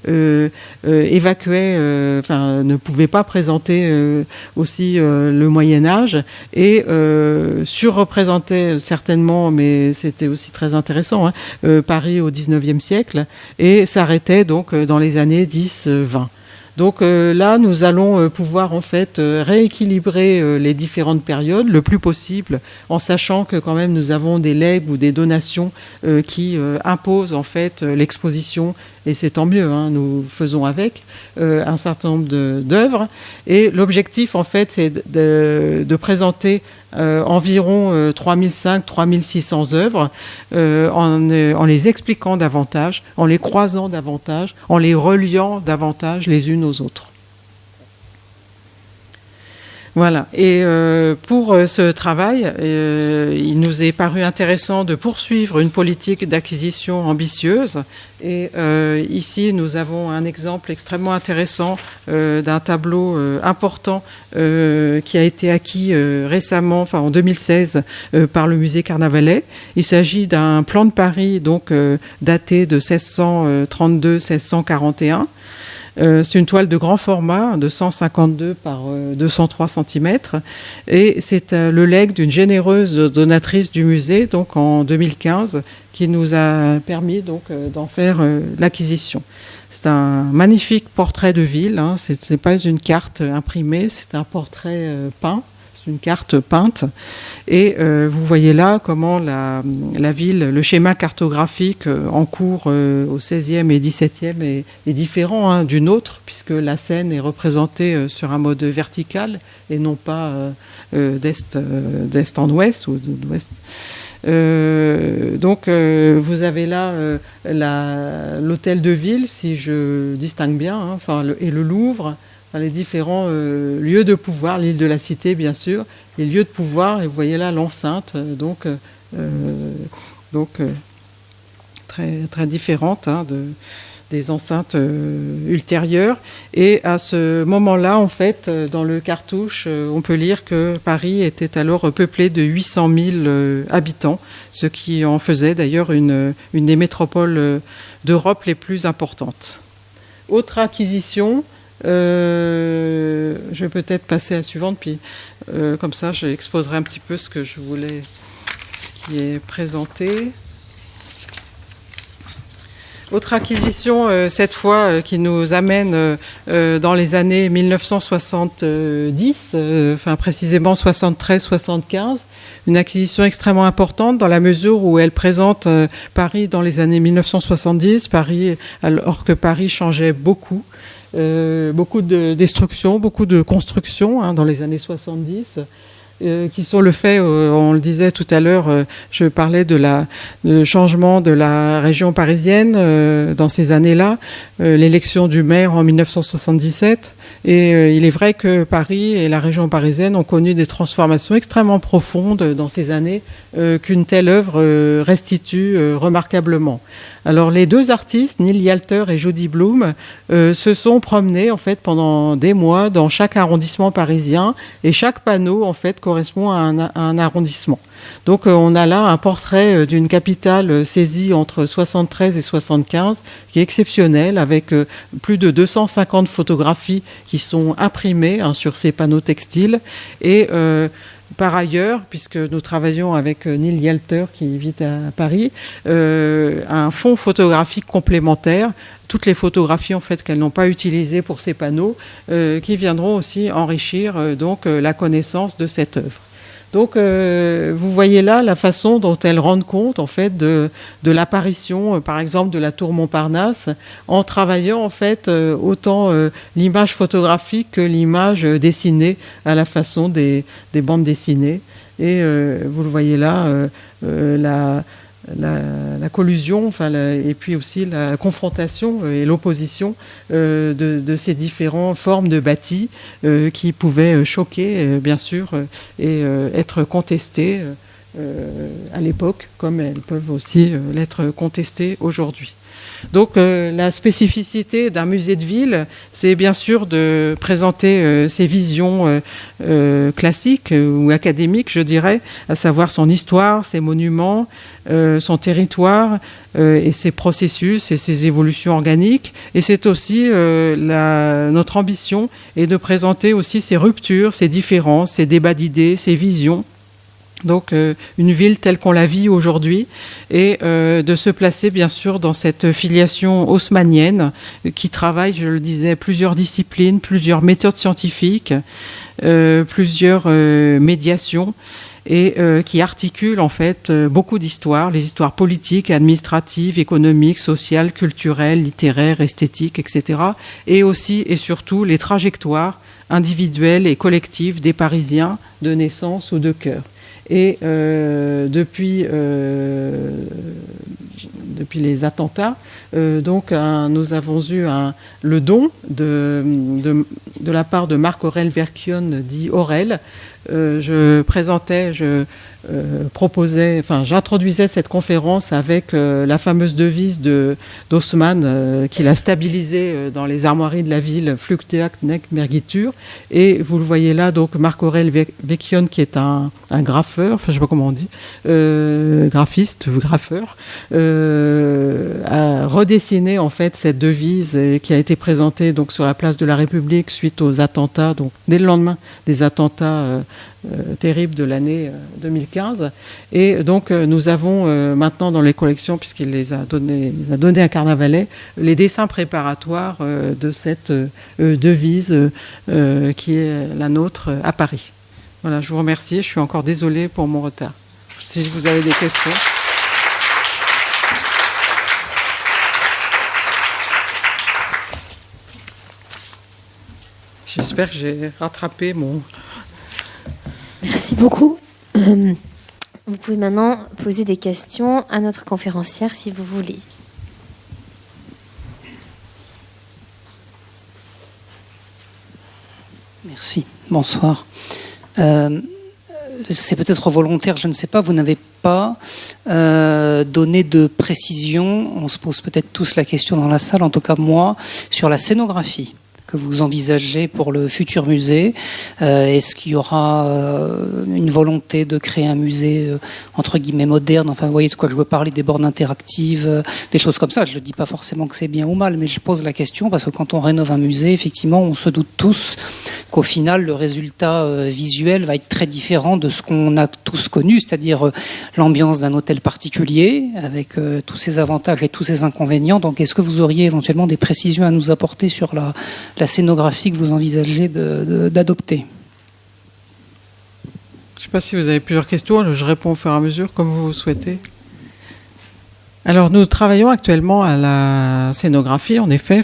évacuait, ne pouvait pas présenter aussi le Moyen-Âge, et surreprésentait certainement, mais c'était aussi très intéressant, Paris au XIXe siècle, et s'arrêtait donc dans les années 10-20. Donc là, nous allons pouvoir en fait rééquilibrer les différentes périodes le plus possible, en sachant que quand même nous avons des legs ou des donations qui imposent en fait l'exposition, et c'est tant mieux, hein, nous faisons avec un certain nombre d'œuvres. Et l'objectif en fait, c'est de présenter environ 3500-3600 œuvres en les expliquant davantage, en les croisant davantage, en les reliant davantage les unes aux autres. Voilà. Et pour ce travail, il nous est paru intéressant de poursuivre une politique d'acquisition ambitieuse. Et ici, nous avons un exemple extrêmement intéressant d'un tableau important qui a été acquis récemment, enfin en 2016, par le musée Carnavalet. Il s'agit d'un plan de Paris donc daté de 1632-1641. C'est une toile de grand format, de 152 par 203 cm, et c'est le legs d'une généreuse donatrice du musée, donc en 2015, qui nous a permis donc d'en faire l'acquisition. C'est un magnifique portrait de ville, hein. C'est pas une carte imprimée, c'est un portrait peint. C'est une carte peinte, et vous voyez là comment la ville, le schéma cartographique en cours au XVIe et XVIIe est différent, hein, d'une autre, puisque la Seine est représentée sur un mode vertical et non pas d'est en ouest ou d'ouest. Donc vous avez là l'hôtel de ville, si je distingue bien, hein, et le Louvre. Les différents lieux de pouvoir, l'île de la Cité bien sûr, les lieux de pouvoir, et vous voyez là l'enceinte, très, très différente, hein, des enceintes ultérieures. Et à ce moment-là, en fait, dans le cartouche, on peut lire que Paris était alors peuplé de 800 000 habitants, ce qui en faisait d'ailleurs une des métropoles d'Europe les plus importantes. Autre acquisition. Je vais peut-être passer à la suivante, puis comme ça j'exposerai un petit peu ce qui est présenté. Autre acquisition, cette fois, qui nous amène dans les années 1970, précisément 73-75, une acquisition extrêmement importante dans la mesure où elle présente Paris dans les années 1970, alors que Paris changeait beaucoup. Beaucoup de destruction, beaucoup de construction, hein, dans les années 70, qui sont le fait, on le disait tout à l'heure, je parlais de changement de la région parisienne dans ces années-là, l'élection du maire en 1977. Et il est vrai que Paris et la région parisienne ont connu des transformations extrêmement profondes dans ces années qu'une telle œuvre restitue remarquablement. Alors les deux artistes, Neil Yalter et Jody Bloom, se sont promenés en fait pendant des mois dans chaque arrondissement parisien, et chaque panneau en fait correspond à un arrondissement. Donc on a là un portrait d'une capitale saisie entre 73 et 75 qui est exceptionnel, avec plus de 250 photographies qui sont imprimées, hein, sur ces panneaux textiles. Et par ailleurs, puisque nous travaillons avec Neil Yalter qui vit à Paris, un fonds photographique complémentaire, toutes les photographies en fait qu'elles n'ont pas utilisées pour ces panneaux, qui viendront aussi enrichir donc la connaissance de cette œuvre. Donc, vous voyez là la façon dont elles rendent compte en fait de l'apparition, par exemple, de la tour Montparnasse, en travaillant en fait autant l'image photographique que l'image dessinée à la façon des bandes dessinées. Et vous le voyez là, la collusion, et puis aussi la confrontation et l'opposition de ces différentes formes de bâtis qui pouvaient choquer, bien sûr, et être contestées à l'époque, comme elles peuvent aussi l'être contestées aujourd'hui. Donc la spécificité d'un musée de ville, c'est bien sûr de présenter ses visions classiques ou académiques, je dirais, à savoir son histoire, ses monuments, son territoire et ses processus et ses évolutions organiques. Et c'est aussi notre ambition est de présenter aussi ses ruptures, ses différences, ses débats d'idées, ses visions, Donc une ville telle qu'on la vit aujourd'hui, et de se placer bien sûr dans cette filiation haussmannienne qui travaille, je le disais, plusieurs disciplines, plusieurs méthodes scientifiques, plusieurs médiations, et qui articule en fait beaucoup d'histoires, les histoires politiques, administratives, économiques, sociales, culturelles, littéraires, esthétiques, etc. Et aussi et surtout les trajectoires individuelles et collectives des Parisiens de naissance ou de cœur. Et depuis les attentats, nous avons eu le don de la part de Marc-Aurèle Verchione, dit Aurèle. J'introduisais cette conférence avec la fameuse devise d'Haussmann qu'il a stabilisée dans les armoiries de la ville, Flucteac nec mergitur. Et vous le voyez là, donc Marc-Aurèle Verchione, qui est un graffeur, enfin je sais pas comment on dit, graphiste, graffeur, a redessiné en fait cette devise qui a été présentée donc sur la place de la République suite aux attentats, donc dès le lendemain des attentats terrible de l'année 2015. Et donc nous avons maintenant dans les collections, puisqu'il les a donnés à Carnavalet, les dessins préparatoires de cette devise qui est la nôtre à Paris. Voilà, je vous remercie. Je suis encore désolée pour mon retard. Si vous avez des questions. J'espère que j'ai rattrapé mon... Merci beaucoup. Vous pouvez maintenant poser des questions à notre conférencière si vous voulez. Merci. Bonsoir. C'est peut-être volontaire, je ne sais pas. Vous n'avez pas donné de précision. On se pose peut-être tous la question dans la salle, en tout cas moi, sur la scénographie que vous envisagez pour le futur musée. Est-ce qu'il y aura une volonté de créer un musée entre guillemets moderne? Enfin, vous voyez de quoi je veux parler, des bornes interactives, des choses comme ça. Je ne dis pas forcément que c'est bien ou mal, mais je pose la question parce que quand on rénove un musée, effectivement, on se doute tous qu'au final, le résultat visuel va être très différent de ce qu'on a tous connu, c'est-à-dire l'ambiance d'un hôtel particulier, avec tous ses avantages et tous ses inconvénients. Donc, est-ce que vous auriez éventuellement des précisions à nous apporter sur la scénographie que vous envisagez d'adopter? Je ne sais pas si vous avez plusieurs questions, je réponds au fur et à mesure, comme vous souhaitez. Alors, nous travaillons actuellement à la scénographie, en effet.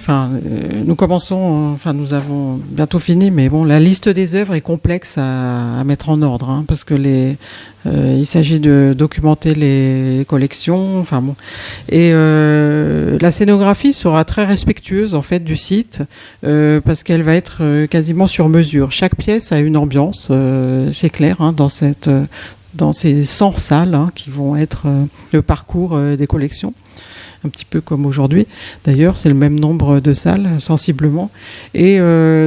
Nous commençons, nous avons bientôt fini, mais bon, la liste des œuvres est complexe à mettre en ordre, parce que il s'agit de documenter les collections, Et la scénographie sera très respectueuse en fait du site, parce qu'elle va être quasiment sur mesure. Chaque pièce a une ambiance, c'est clair, dans ces 100 salles qui vont être le parcours des collections, un petit peu comme aujourd'hui. D'ailleurs, c'est le même nombre de salles, sensiblement. Et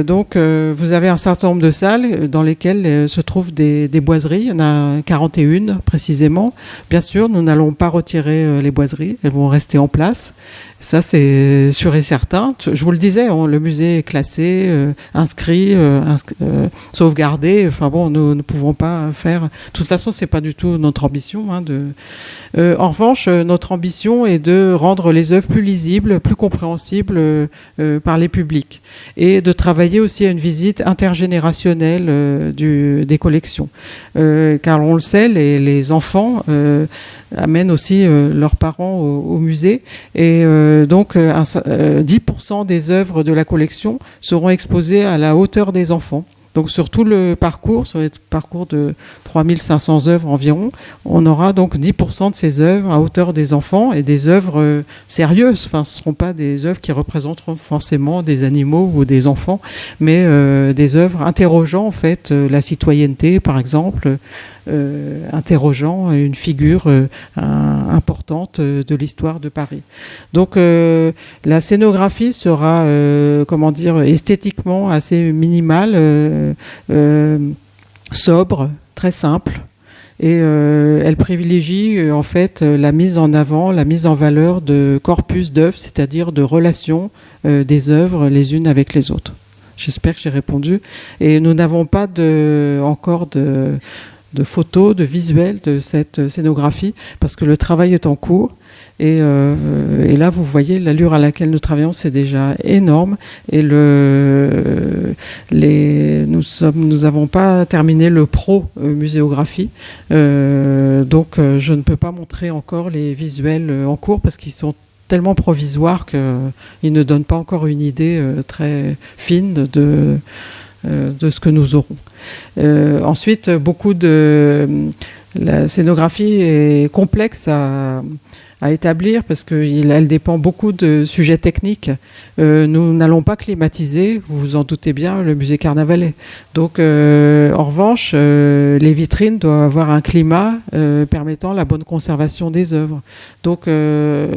donc, vous avez un certain nombre de salles dans lesquelles se trouvent des boiseries. Il y en a 41 précisément. Bien sûr, nous n'allons pas retirer les boiseries. Elles vont rester en place. Ça, c'est sûr et certain. Je vous le disais, le musée est classé, inscrit, sauvegardé. Nous ne pouvons pas faire... De toute façon, c'est pas du tout notre ambition. En revanche, notre ambition est de rendre les œuvres plus lisibles, plus compréhensibles par les publics, et de travailler aussi à une visite intergénérationnelle des collections. Car on le sait, les enfants amènent aussi leurs parents au musée, et donc 10% des œuvres de la collection seront exposées à la hauteur des enfants. Donc sur tout le parcours, sur le parcours de 3500 œuvres environ, on aura donc 10% de ces œuvres à hauteur des enfants, et des œuvres sérieuses. Ce ne seront pas des œuvres qui représenteront forcément des animaux ou des enfants, mais des œuvres interrogeant en fait la citoyenneté, par exemple, interrogeant une figure importante de l'histoire de Paris. Donc la scénographie sera esthétiquement assez minimale, sobre, très simple, et elle privilégie en fait la mise en avant, la mise en valeur de corpus d'œuvres, c'est-à-dire de relations des œuvres les unes avec les autres. J'espère que j'ai répondu. Et nous n'avons pas encore photos, de visuels de cette scénographie, parce que le travail est en cours. Et là, vous voyez l'allure à laquelle nous travaillons, c'est déjà énorme. Et nous n'avons pas terminé le pro muséographie, donc je ne peux pas montrer encore les visuels en cours parce qu'ils sont tellement provisoires qu'ils ne donnent pas encore une idée très fine de ce que nous aurons. Ensuite, la scénographie est complexe à établir parce qu'elle dépend beaucoup de sujets techniques. Nous n'allons pas climatiser, vous vous en doutez bien, le musée Carnavalet. Donc, en revanche, les vitrines doivent avoir un climat permettant la bonne conservation des œuvres. Donc,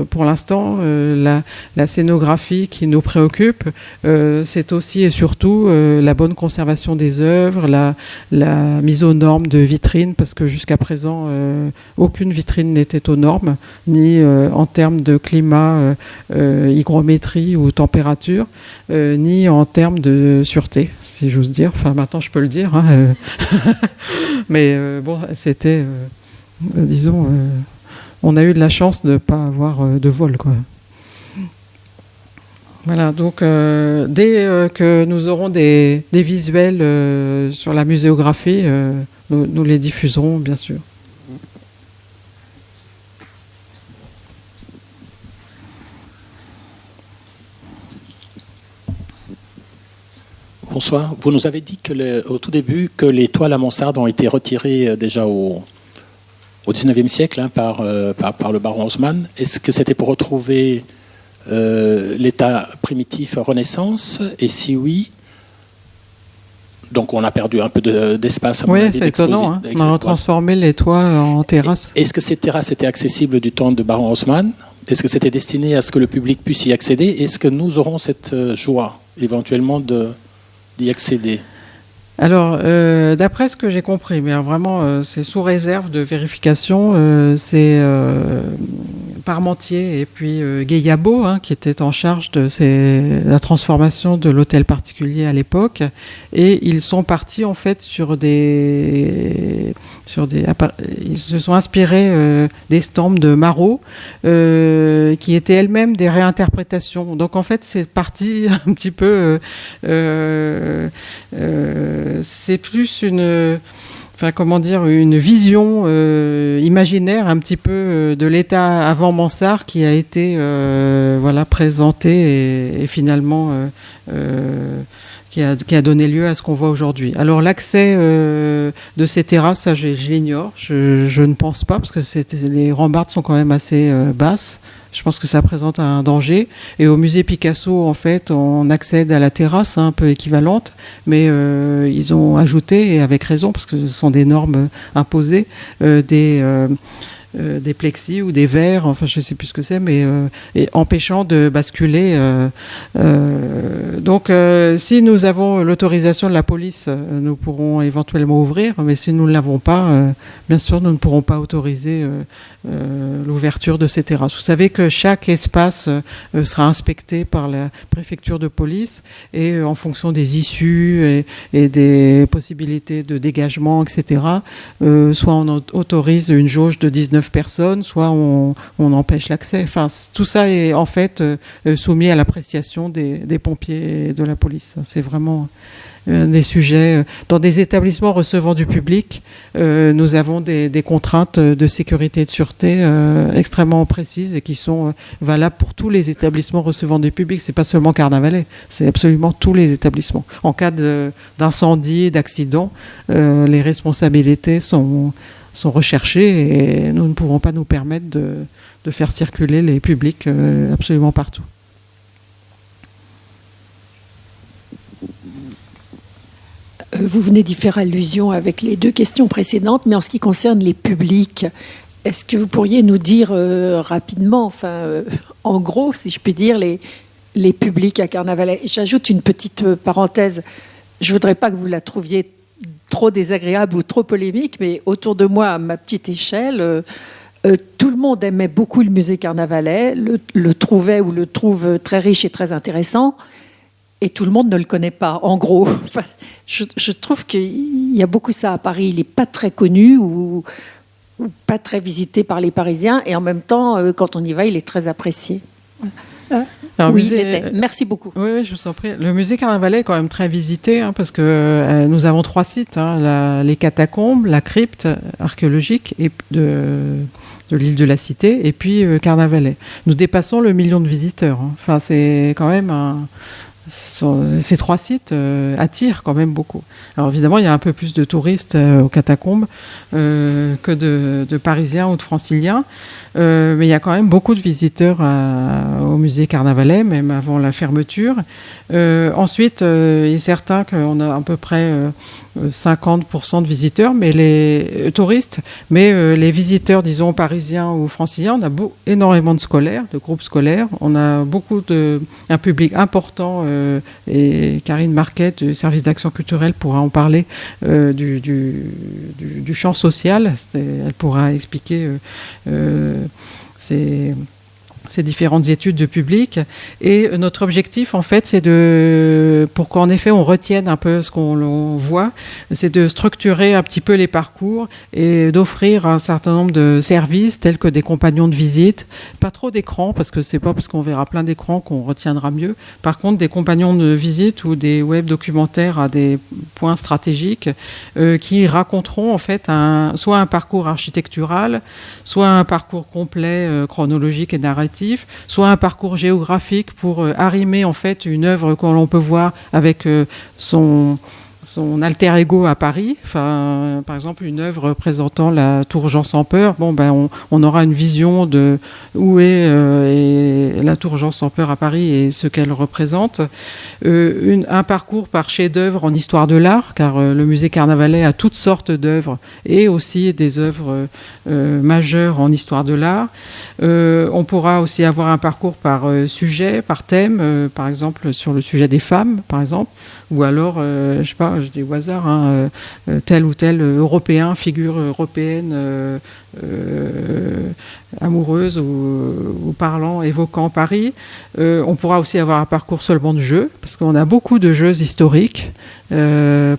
pour l'instant, la scénographie qui nous préoccupe, c'est aussi et surtout la bonne conservation des œuvres, la mise aux normes de vitrines, parce que jusqu'à présent, aucune vitrine n'était aux normes, ni en termes de climat, hygrométrie ou température, ni en termes de sûreté, si j'ose dire. Enfin, maintenant, je peux le dire. Hein, mais bon, c'était, disons, on a eu de la chance de ne pas avoir de vol, quoi. Voilà, donc dès que nous aurons des visuels sur la muséographie, nous les diffuserons, bien sûr. Bonsoir. Vous nous avez dit au tout début que les toiles à mansarde ont été retirées déjà au XIXe siècle par le baron Haussmann. Est-ce que c'était pour retrouver l'état primitif Renaissance? Et si oui, donc on a perdu un peu d'espace. Oui, c'est étonnant. Hein. On a transformé les toits en terrasses. Est-ce que ces terrasses étaient accessibles du temps de baron Haussmann? Est-ce que c'était destiné à ce que le public puisse y accéder? Est-ce que nous aurons cette joie éventuellement d'y accéder? Alors, d'après ce que j'ai compris, mais vraiment, c'est sous réserve de vérification, c'est Parmentier et puis Guayabo, qui étaient en charge de la transformation de l'hôtel particulier à l'époque, et ils sont partis en fait ils se sont inspirés d'estampes de Marot, qui étaient elles-mêmes des réinterprétations. Donc en fait, c'est parti un petit peu. C'est plus une vision imaginaire un petit peu de l'état avant Mansart qui a été présenté et finalement qui a donné lieu à ce qu'on voit aujourd'hui. Alors l'accès de ces terrasses, ça je l'ignore, je ne pense pas parce que les rambardes sont quand même assez basses. Je pense que ça présente un danger. Et au musée Picasso, en fait, on accède à la terrasse un peu équivalente, mais ils ont ajouté, et avec raison, parce que ce sont des normes imposées, des plexis ou des verres, enfin je ne sais plus ce que c'est, mais empêchant de basculer. Donc si nous avons l'autorisation de la police, nous pourrons éventuellement ouvrir, mais si nous ne l'avons pas, bien sûr nous ne pourrons pas autoriser l'ouverture de ces terrasses. Vous savez que chaque espace sera inspecté par la préfecture de police et en fonction des issues et des possibilités de dégagement, etc., soit on autorise une jauge de 19 personnes, soit on empêche l'accès. Enfin, tout ça est en fait soumis à l'appréciation des pompiers et de la police. C'est vraiment des sujets. Dans des établissements recevant du public, nous avons des contraintes de sécurité et de sûreté extrêmement précises et qui sont valables pour tous les établissements recevant du public. C'est pas seulement Carnavalet, c'est absolument tous les établissements. En cas d'incendie, d'accident, les responsabilités sont recherchées et nous ne pourrons pas nous permettre de faire circuler les publics absolument partout. Vous venez d'y faire allusion avec les deux questions précédentes, mais en ce qui concerne les publics, est-ce que vous pourriez nous dire rapidement, en gros, si je puis dire, les publics à Carnavalet? J'ajoute une petite parenthèse. Je ne voudrais pas que vous la trouviez trop désagréable ou trop polémique, mais autour de moi, à ma petite échelle, tout le monde aimait beaucoup le musée Carnavalet, le trouvait ou le trouve très riche et très intéressant, et tout le monde ne le connaît pas, en gros. je trouve qu'il y a beaucoup ça à Paris. Il n'est pas très connu ou pas très visité par les Parisiens, et en même temps, quand on y va, il est très apprécié. Alors, oui, musée, il était. Merci beaucoup. Oui, je vous en prie. Le musée Carnavalet est quand même très visité, parce que nous avons 3 sites, les catacombes, la crypte archéologique et de l'île de la Cité, et puis Carnavalet. Nous dépassons le 1 million de visiteurs. Enfin, c'est quand même ces 3 sites attirent quand même beaucoup. Alors évidemment, il y a un peu plus de touristes aux catacombes que de Parisiens ou de Franciliens, mais il y a quand même beaucoup de visiteurs au musée Carnavalet, même avant la fermeture. Ensuite, il est certain qu'on a à peu près 50% de visiteurs, mais les touristes, mais les visiteurs, disons, parisiens ou franciliens, on a énormément de scolaires, de groupes scolaires. On a un public important, et Karine Marquet du service d'action culturelle pourra en parler, du champ social. Elle pourra expliquer ces différentes études de public. Et notre objectif, en fait, c'est pour qu'en effet on retienne un peu ce qu'on voit, c'est de structurer un petit peu les parcours et d'offrir un certain nombre de services tels que des compagnons de visite, pas trop d'écrans, parce que c'est pas parce qu'on verra plein d'écrans qu'on retiendra mieux. Par contre, des compagnons de visite ou des web documentaires à des points stratégiques qui raconteront en fait soit un parcours architectural, soit un parcours complet chronologique et narratif, soit un parcours géographique pour arrimer en fait une œuvre que l'on peut voir avec son alter ego à Paris. Enfin, par exemple, une œuvre présentant la tour Jean sans peur. Bon, on aura une vision de où est la tour Jean sans peur à Paris et ce qu'elle représente. Un parcours par chef-d'œuvre en histoire de l'art, car le musée Carnavalet a toutes sortes d'œuvres et aussi des œuvres majeures en histoire de l'art. On pourra aussi avoir un parcours par sujet, par thème, par exemple sur le sujet des femmes, par exemple, ou alors, je sais pas, je dis au hasard, tel ou tel Européen, figure européenne amoureuse ou parlant, évoquant Paris. On pourra aussi avoir un parcours seulement de jeux, parce qu'on a beaucoup de jeux historiques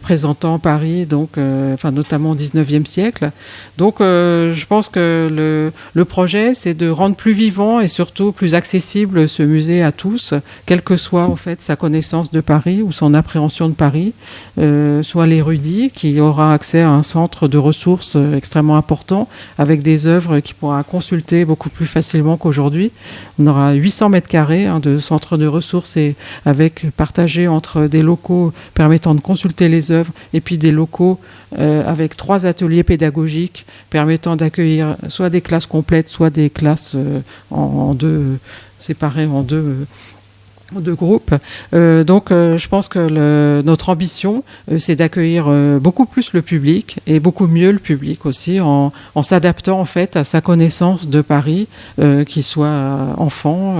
présentant Paris, donc, notamment au XIXe siècle. Donc, je pense que le projet, c'est de rendre plus vivant et surtout plus accessible ce musée à tous, quelle que soit en fait sa connaissance de Paris ou son appréhension de Paris, soit l'érudit qui aura accès à un centre de ressources extrêmement important avec des œuvres qu'il pourra consulter beaucoup plus facilement qu'aujourd'hui. On aura 800 mètres carrés de centre de ressources et partagé entre des locaux permettant de consulter les œuvres et puis des locaux avec 3 ateliers pédagogiques permettant d'accueillir soit des classes complètes, soit des classes séparées en deux groupes. Donc, je pense que notre ambition, c'est d'accueillir beaucoup plus le public et beaucoup mieux le public aussi, en s'adaptant en fait à sa connaissance de Paris, qu'il soit enfant,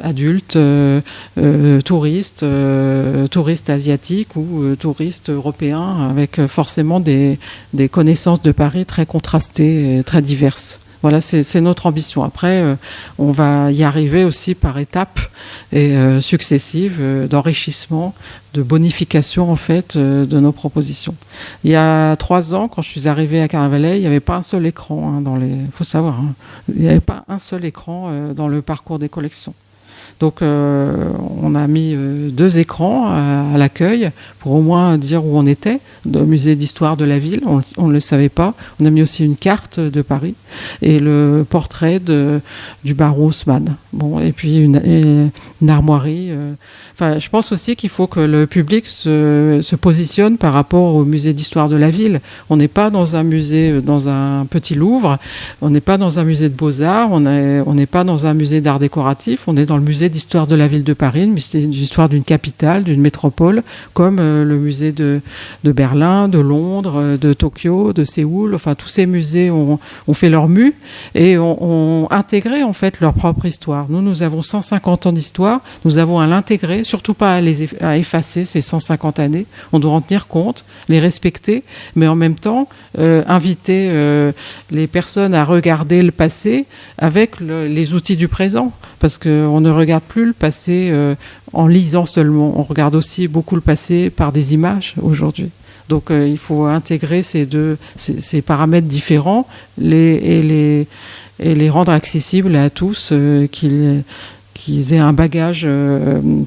adulte, touriste asiatique ou touriste européen, avec forcément des connaissances de Paris très contrastées et très diverses. Voilà, c'est notre ambition. Après, on va y arriver aussi par étapes et successives d'enrichissement, de bonification en fait de nos propositions. Il y a 3 ans, quand je suis arrivée à Carnavalet, il n'y avait pas un seul écran faut savoir, il n'y avait pas un seul écran dans le parcours des collections. Donc on a mis 2 écrans à l'accueil pour au moins dire où on était, le musée d'histoire de la ville, on ne le savait pas. On a mis aussi une carte de Paris et le portrait du baron Haussmann. Bon, et puis une armoirie. Je pense aussi qu'il faut que le public se positionne par rapport au musée d'histoire de la ville. On n'est pas dans un musée, dans un petit Louvre, on n'est pas dans un musée de beaux-arts, on n'est pas dans un musée d'art décoratif, on est dans le musée d'histoire de la ville de Paris, une musée d'histoire d'une capitale, d'une métropole, comme le musée de Berlin, de Londres, de Tokyo, de Séoul. Enfin, tous ces musées ont fait leur mue et ont intégré en fait leur propre histoire. Nous avons 150 ans d'histoire, nous avons à l'intégrer, surtout pas à effacer ces 150 années. On doit en tenir compte, les respecter, mais en même temps inviter les personnes à regarder le passé avec les outils du présent, parce qu'on ne regarde regarde plus le passé en lisant seulement. On regarde aussi beaucoup le passé par des images aujourd'hui. Donc il faut intégrer ces paramètres différents et les rendre accessibles à tous, qu'ils aient un bagage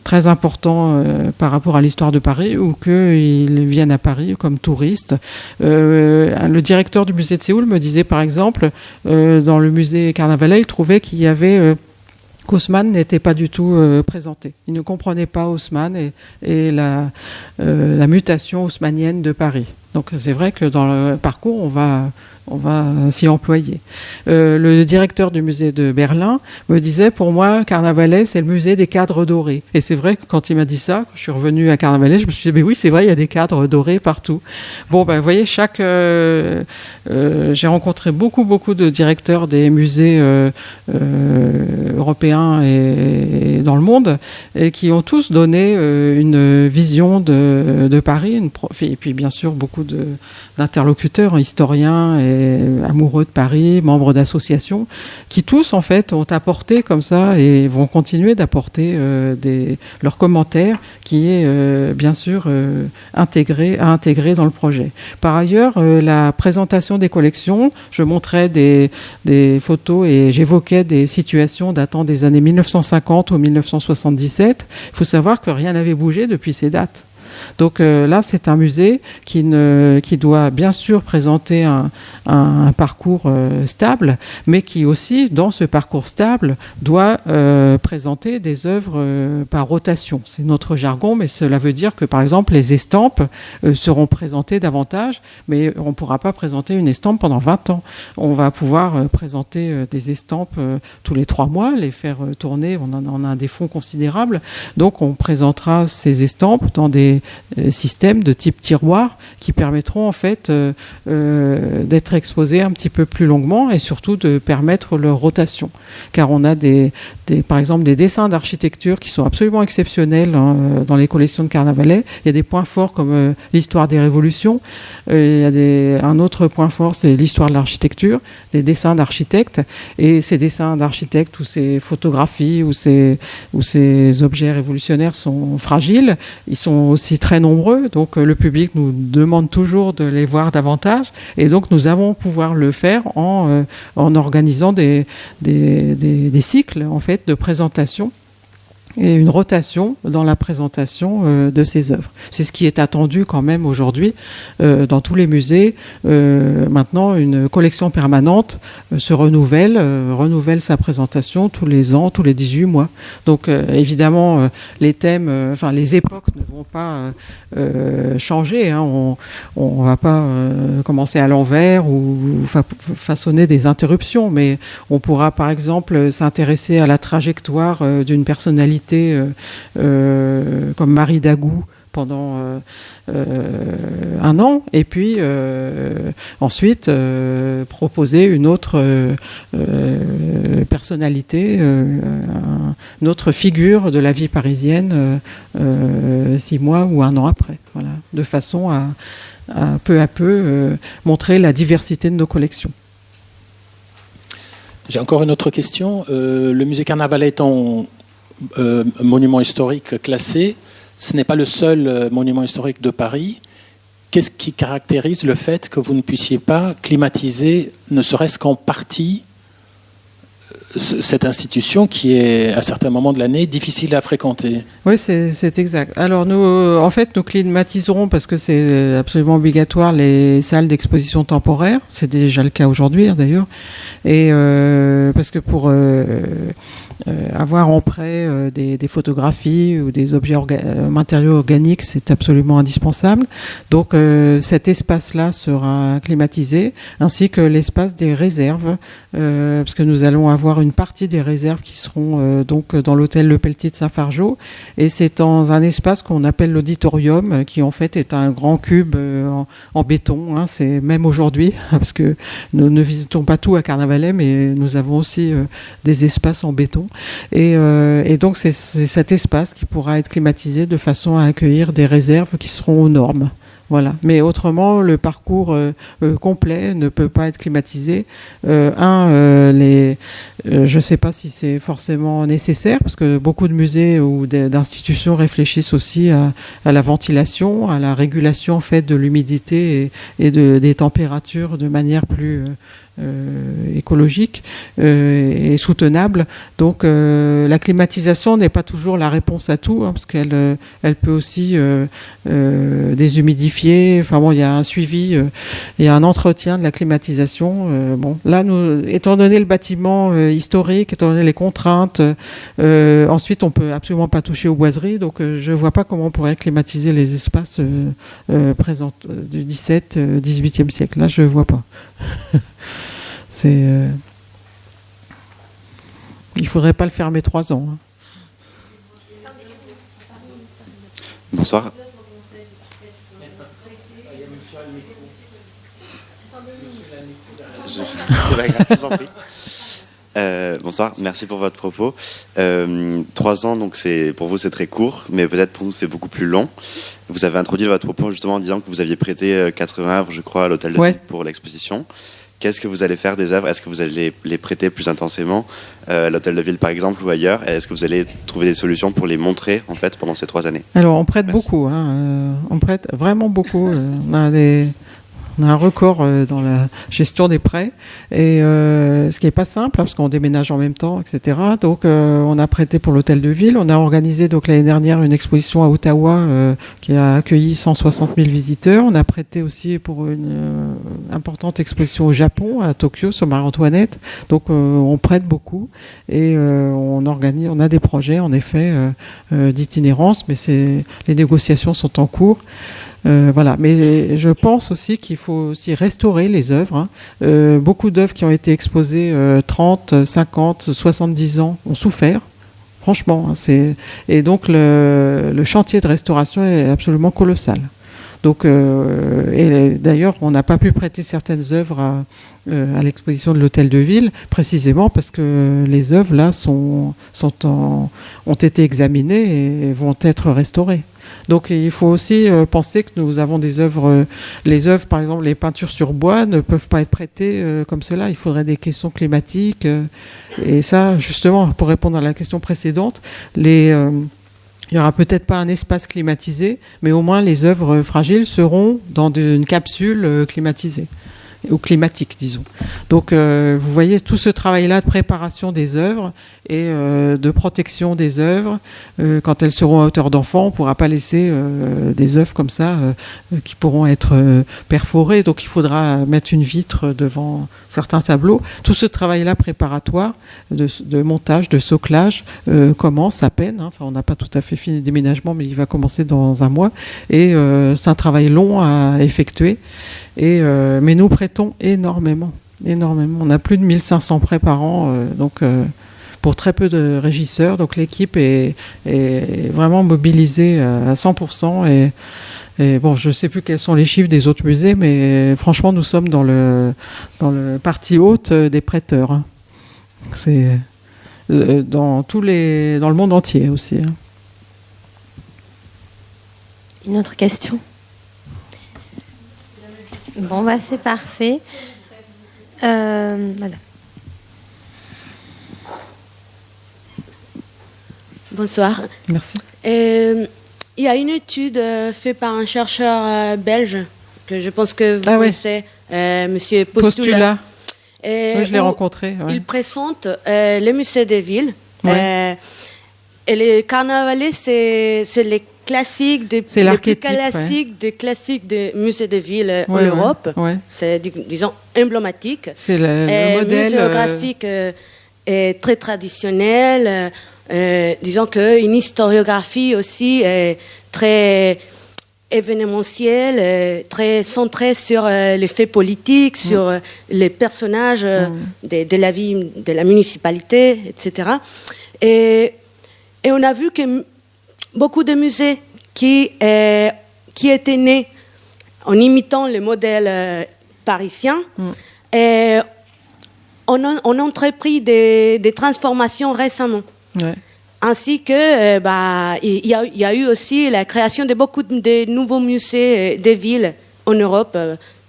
très important par rapport à l'histoire de Paris ou qu'ils viennent à Paris comme touristes. Le directeur du musée de Séoul me disait par exemple, dans le musée Carnavalet, il trouvait qu'il y avait... qu'Haussmann n'était pas du tout présenté. Il ne comprenait pas Haussmann et la mutation haussmannienne de Paris. Donc c'est vrai que dans le parcours, on va s'y employer. Le directeur du musée de Berlin me disait, pour moi, Carnavalet, c'est le musée des cadres dorés. Et c'est vrai que quand il m'a dit ça, quand je suis revenue à Carnavalet, je me suis dit, mais oui, c'est vrai, il y a des cadres dorés partout. Bon, ben, vous voyez, j'ai rencontré beaucoup de directeurs des musées européens et dans le monde, et qui ont tous donné une vision de Paris, et puis bien sûr beaucoup d'interlocuteurs, historiens et amoureux de Paris, membres d'associations, qui tous en fait ont apporté comme ça et vont continuer d'apporter leurs commentaires qui est bien sûr à intégrer dans le projet. Par ailleurs, la présentation des collections, je montrais des photos et j'évoquais des situations datant des années 1950 ou 1977. Il faut savoir que rien n'avait bougé depuis ces dates. Donc là, c'est un musée qui doit bien sûr présenter un parcours stable, mais qui aussi, dans ce parcours stable, doit présenter des œuvres par rotation. C'est notre jargon, mais cela veut dire que, par exemple, les estampes seront présentées davantage, mais on ne pourra pas présenter une estampe pendant 20 ans. On va pouvoir présenter des estampes tous les 3 mois, les faire tourner, on a des fonds considérables, donc on présentera ces estampes dans des systèmes de type tiroir qui permettront en fait d'être exposés un petit peu plus longuement et surtout de permettre leur rotation. Car on a par exemple des dessins d'architecture qui sont absolument exceptionnels dans les collections de Carnavalet. Il y a des points forts comme l'histoire des révolutions. Il y a un autre point fort, c'est l'histoire de l'architecture, des dessins d'architectes. Et ces dessins d'architectes ou ces photographies ou ces objets révolutionnaires sont fragiles. Ils sont aussi très nombreux, donc le public nous demande toujours de les voir davantage, et donc nous allons pouvoir le faire en organisant des cycles en fait de présentation et une rotation dans la présentation de ces œuvres. C'est ce qui est attendu quand même aujourd'hui dans tous les musées. Maintenant, une collection permanente se renouvelle sa présentation tous les ans, tous les 18 mois. Donc évidemment, les thèmes, les époques ne vont pas changer. Hein. On va pas commencer à l'envers ou façonner des interruptions, mais on pourra par exemple s'intéresser à la trajectoire d'une personnalité comme Marie Dagou pendant 1 an, et puis ensuite proposer une autre personnalité, une autre figure de la vie parisienne 6 mois ou 1 an après, voilà, de façon à peu montrer la diversité de nos collections. J'ai encore une autre question. Le musée Carnavalet étant monument historique classé, ce n'est pas le seul monument historique de Paris. Qu'est-ce qui caractérise le fait que vous ne puissiez pas climatiser, ne serait-ce qu'en partie, cette institution qui est, à certains moments de l'année, difficile à fréquenter? Oui, c'est exact. Alors, nous climatiserons, parce que c'est absolument obligatoire, les salles d'exposition temporaire. C'est déjà le cas aujourd'hui, d'ailleurs. Et parce que pour avoir en prêt des photographies ou des objets matériaux organiques, c'est absolument indispensable. Donc cet espace-là sera climatisé, ainsi que l'espace des réserves, parce que nous allons avoir une partie des réserves qui seront donc dans l'hôtel Le Pelletier de Saint-Fargeau, et c'est dans un espace qu'on appelle l'auditorium, qui en fait est un grand cube en béton. Hein, c'est même aujourd'hui, parce que nous ne visitons pas tout à Carnavalet, mais nous avons aussi des espaces en béton. Et donc c'est cet espace qui pourra être climatisé de façon à accueillir des réserves qui seront aux normes. Voilà. Mais autrement, le parcours complet ne peut pas être climatisé. Je ne sais pas si c'est forcément nécessaire, parce que beaucoup de musées ou d'institutions réfléchissent aussi à la ventilation, à la régulation en fait de l'humidité et des températures de manière plus écologique et soutenable. Donc la climatisation n'est pas toujours la réponse à tout, parce qu'elle peut aussi déshumidifier. Enfin bon, il y a un suivi, il y a un entretien de la climatisation. Là, étant donné le bâtiment historique, étant donné les contraintes, ensuite on peut absolument pas toucher aux boiseries. Donc je vois pas comment on pourrait climatiser les espaces présents du 18e siècle. Là, je vois pas. Il faudrait pas le fermer 3 ans. Bonsoir. Bonsoir, merci pour votre propos. 3 ans, donc pour vous c'est très court, mais peut-être pour nous c'est beaucoup plus long. Vous avez introduit votre propos justement en disant que vous aviez prêté 80 œuvres, je crois, à l'Hôtel de Ville pour l'exposition. Qu'est-ce que vous allez faire des œuvres? Est-ce que vous allez les prêter plus intensément à l'Hôtel de Ville par exemple ou ailleurs? Est-ce que vous allez trouver des solutions pour les montrer en fait pendant ces 3 années? Alors on prête beaucoup, on prête vraiment beaucoup. On a un record dans la gestion des prêts, et ce qui n'est pas simple, parce qu'on déménage en même temps, etc. Donc on a prêté pour l'Hôtel de Ville. On a organisé donc l'année dernière une exposition à Ottawa qui a accueilli 160 000 visiteurs. On a prêté aussi pour une importante exposition au Japon, à Tokyo, sur Marie-Antoinette. Donc on prête beaucoup, et on a des projets en effet d'itinérance, mais les négociations sont en cours. Voilà, mais je pense aussi qu'il faut aussi restaurer les œuvres. Beaucoup d'œuvres qui ont été exposées 30, 50, 70 ans ont souffert. Franchement, et donc le chantier de restauration est absolument colossal. Donc, et d'ailleurs, on n'a pas pu prêter certaines œuvres à l'exposition de l'Hôtel de Ville, précisément parce que les œuvres là ont été examinées et vont être restaurées. Donc il faut aussi penser que nous avons des œuvres, les œuvres par exemple les peintures sur bois ne peuvent pas être prêtées comme cela, il faudrait des questions climatiques, et ça justement pour répondre à la question précédente, il n'y aura peut-être pas un espace climatisé, mais au moins les œuvres fragiles seront dans une capsule climatisée, ou climatique, disons. Donc, vous voyez, tout ce travail-là de préparation des œuvres et de protection des œuvres, quand elles seront à hauteur d'enfant, on ne pourra pas laisser des œuvres comme ça qui pourront être perforées. Donc, il faudra mettre une vitre devant certains tableaux. Tout ce travail-là préparatoire de montage, de soclage commence à peine. Enfin, on n'a pas tout à fait fini le déménagement, mais il va commencer dans 1 mois. Et c'est un travail long à effectuer. Mais nous prêtons énormément. On a plus de 1500 prêts par an, donc pour très peu de régisseurs. Donc l'équipe est vraiment mobilisée à 100%. Et bon, je ne sais plus quels sont les chiffres des autres musées, mais franchement, nous sommes dans le partie haute des prêteurs. Hein. C'est dans le monde entier aussi. Hein. Une autre question? Bon, c'est parfait. Madame. Bonsoir. Merci. Il y a une étude faite par un chercheur belge, que je pense que vous connaissez, Monsieur Postula. Oui, je l'ai rencontré. Ouais. Il présente les musées des villes. Ouais. Et le carnavalet, c'est les classiques, des plus classiques, des classiques des musées de ville en Europe. Ouais. C'est, disons, emblématique. C'est le modèle muséographique est très traditionnel. Disons qu'une historiographie aussi est très événementielle, très centrée sur les faits politiques, sur les personnages de la vie de la municipalité, etc. Et on a vu que beaucoup de musées qui étaient nés en imitant les modèles parisiens ont entrepris des transformations récemment. Ouais. ainsi que il y a eu aussi la création de beaucoup de nouveaux musées des villes en Europe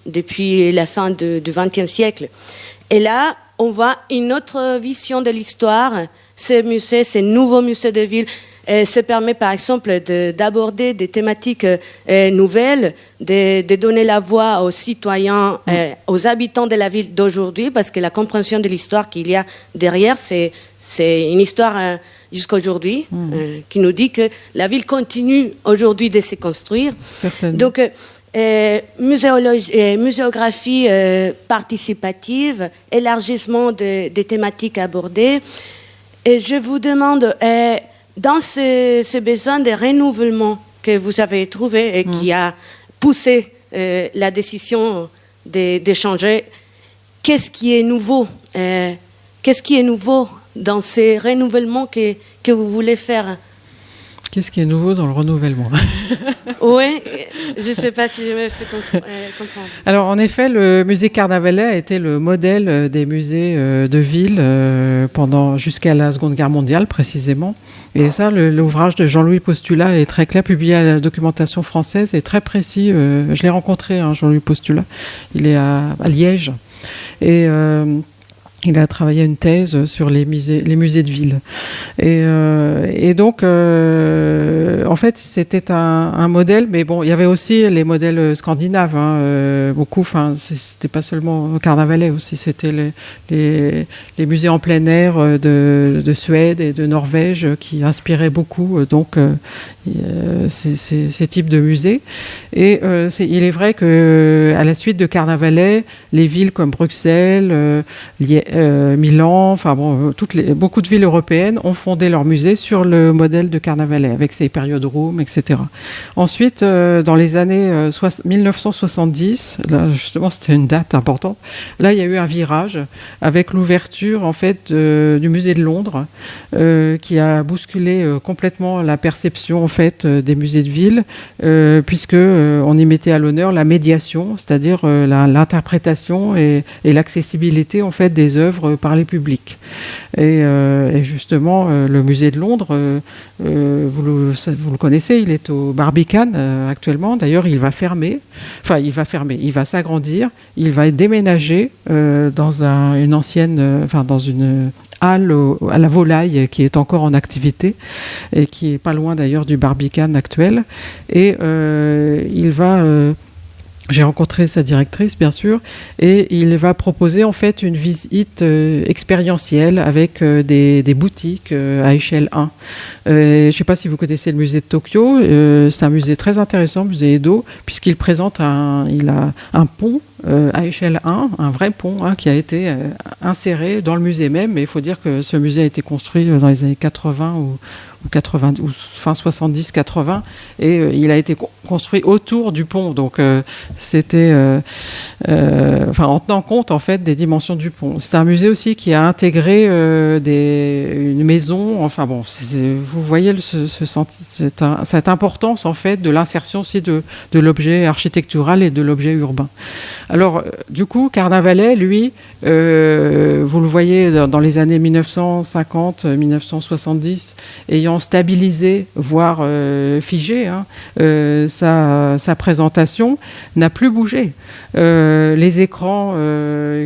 depuis la fin du XXe siècle. Et là, on voit une autre vision de l'histoire. Ces musées, ces nouveaux musées de villes, se permet par exemple d'aborder des thématiques nouvelles, de donner la voix aux citoyens, aux habitants de la ville d'aujourd'hui, parce que la compréhension de l'histoire qu'il y a derrière, c'est une histoire jusqu'à aujourd'hui, qui nous dit que la ville continue aujourd'hui de se construire. Certainement. Donc, muséographie participative, élargissement des thématiques abordées. Et je vous demande, dans ce besoin de renouvellement que vous avez trouvé et qui a poussé la décision de changer, qu'est-ce qui est nouveau dans ces renouvellements que vous voulez faire? Qu'est-ce qui est nouveau dans le renouvellement? Oui, je ne sais pas si je me fais comprendre. Alors, en effet, le musée Carnavalet a été le modèle des musées de ville jusqu'à la Seconde Guerre mondiale, précisément. Et ça, l'ouvrage de Jean-Louis Postula est très clair, publié à la documentation française, et très précis. Je l'ai rencontré, Jean-Louis Postula. Il est à Liège. Et il a travaillé une thèse sur les musées de ville. Et donc, en fait, c'était un modèle, mais bon, il y avait aussi les modèles scandinaves, beaucoup. Enfin, c'était pas seulement Carnavalet aussi, c'était les musées en plein air de Suède et de Norvège qui inspiraient beaucoup. Donc, ces types de musées. Et il est vrai que à la suite de Carnavalet, les villes comme Bruxelles, Milan, enfin bon, beaucoup de villes européennes ont fondé leurs musées sur le modèle de Carnavalet, avec ses périodromes, etc. Ensuite, dans les années 1970, là justement c'était une date importante, là il y a eu un virage avec l'ouverture en fait du musée de Londres, qui a bousculé complètement la perception en fait des musées de ville, puisque on y mettait à l'honneur la médiation, c'est-à-dire l'interprétation et l'accessibilité en fait des œuvres par les publics. Et justement, le musée de Londres, vous le connaissez, il est au Barbican actuellement. D'ailleurs, il va fermer. Enfin, il va s'agrandir. Il va être déménagé dans une ancienne, dans une halle à la Volaille qui est encore en activité et qui est pas loin d'ailleurs du Barbican actuel. Et il va j'ai rencontré sa directrice, bien sûr, et il va proposer en fait une visite expérientielle avec des boutiques à échelle 1. Je ne sais pas si vous connaissez le musée de Tokyo. C'est un musée très intéressant, musée Edo, puisqu'il présente il a un pont à échelle 1, un vrai pont qui a été inséré dans le musée même. Mais il faut dire que ce musée a été construit dans les années 80 ou fin 70-80, et il a été construit autour du pont, donc c'était en tenant compte en fait des dimensions du pont. C'est un musée aussi qui a intégré une maison, enfin bon, vous voyez cette importance en fait de l'insertion aussi de l'objet architectural et de l'objet urbain. Alors du coup, Carnavalet, lui, vous le voyez dans les années 1950-1970, ayant stabilisé, voire figé sa présentation, n'a plus bougé. Les écrans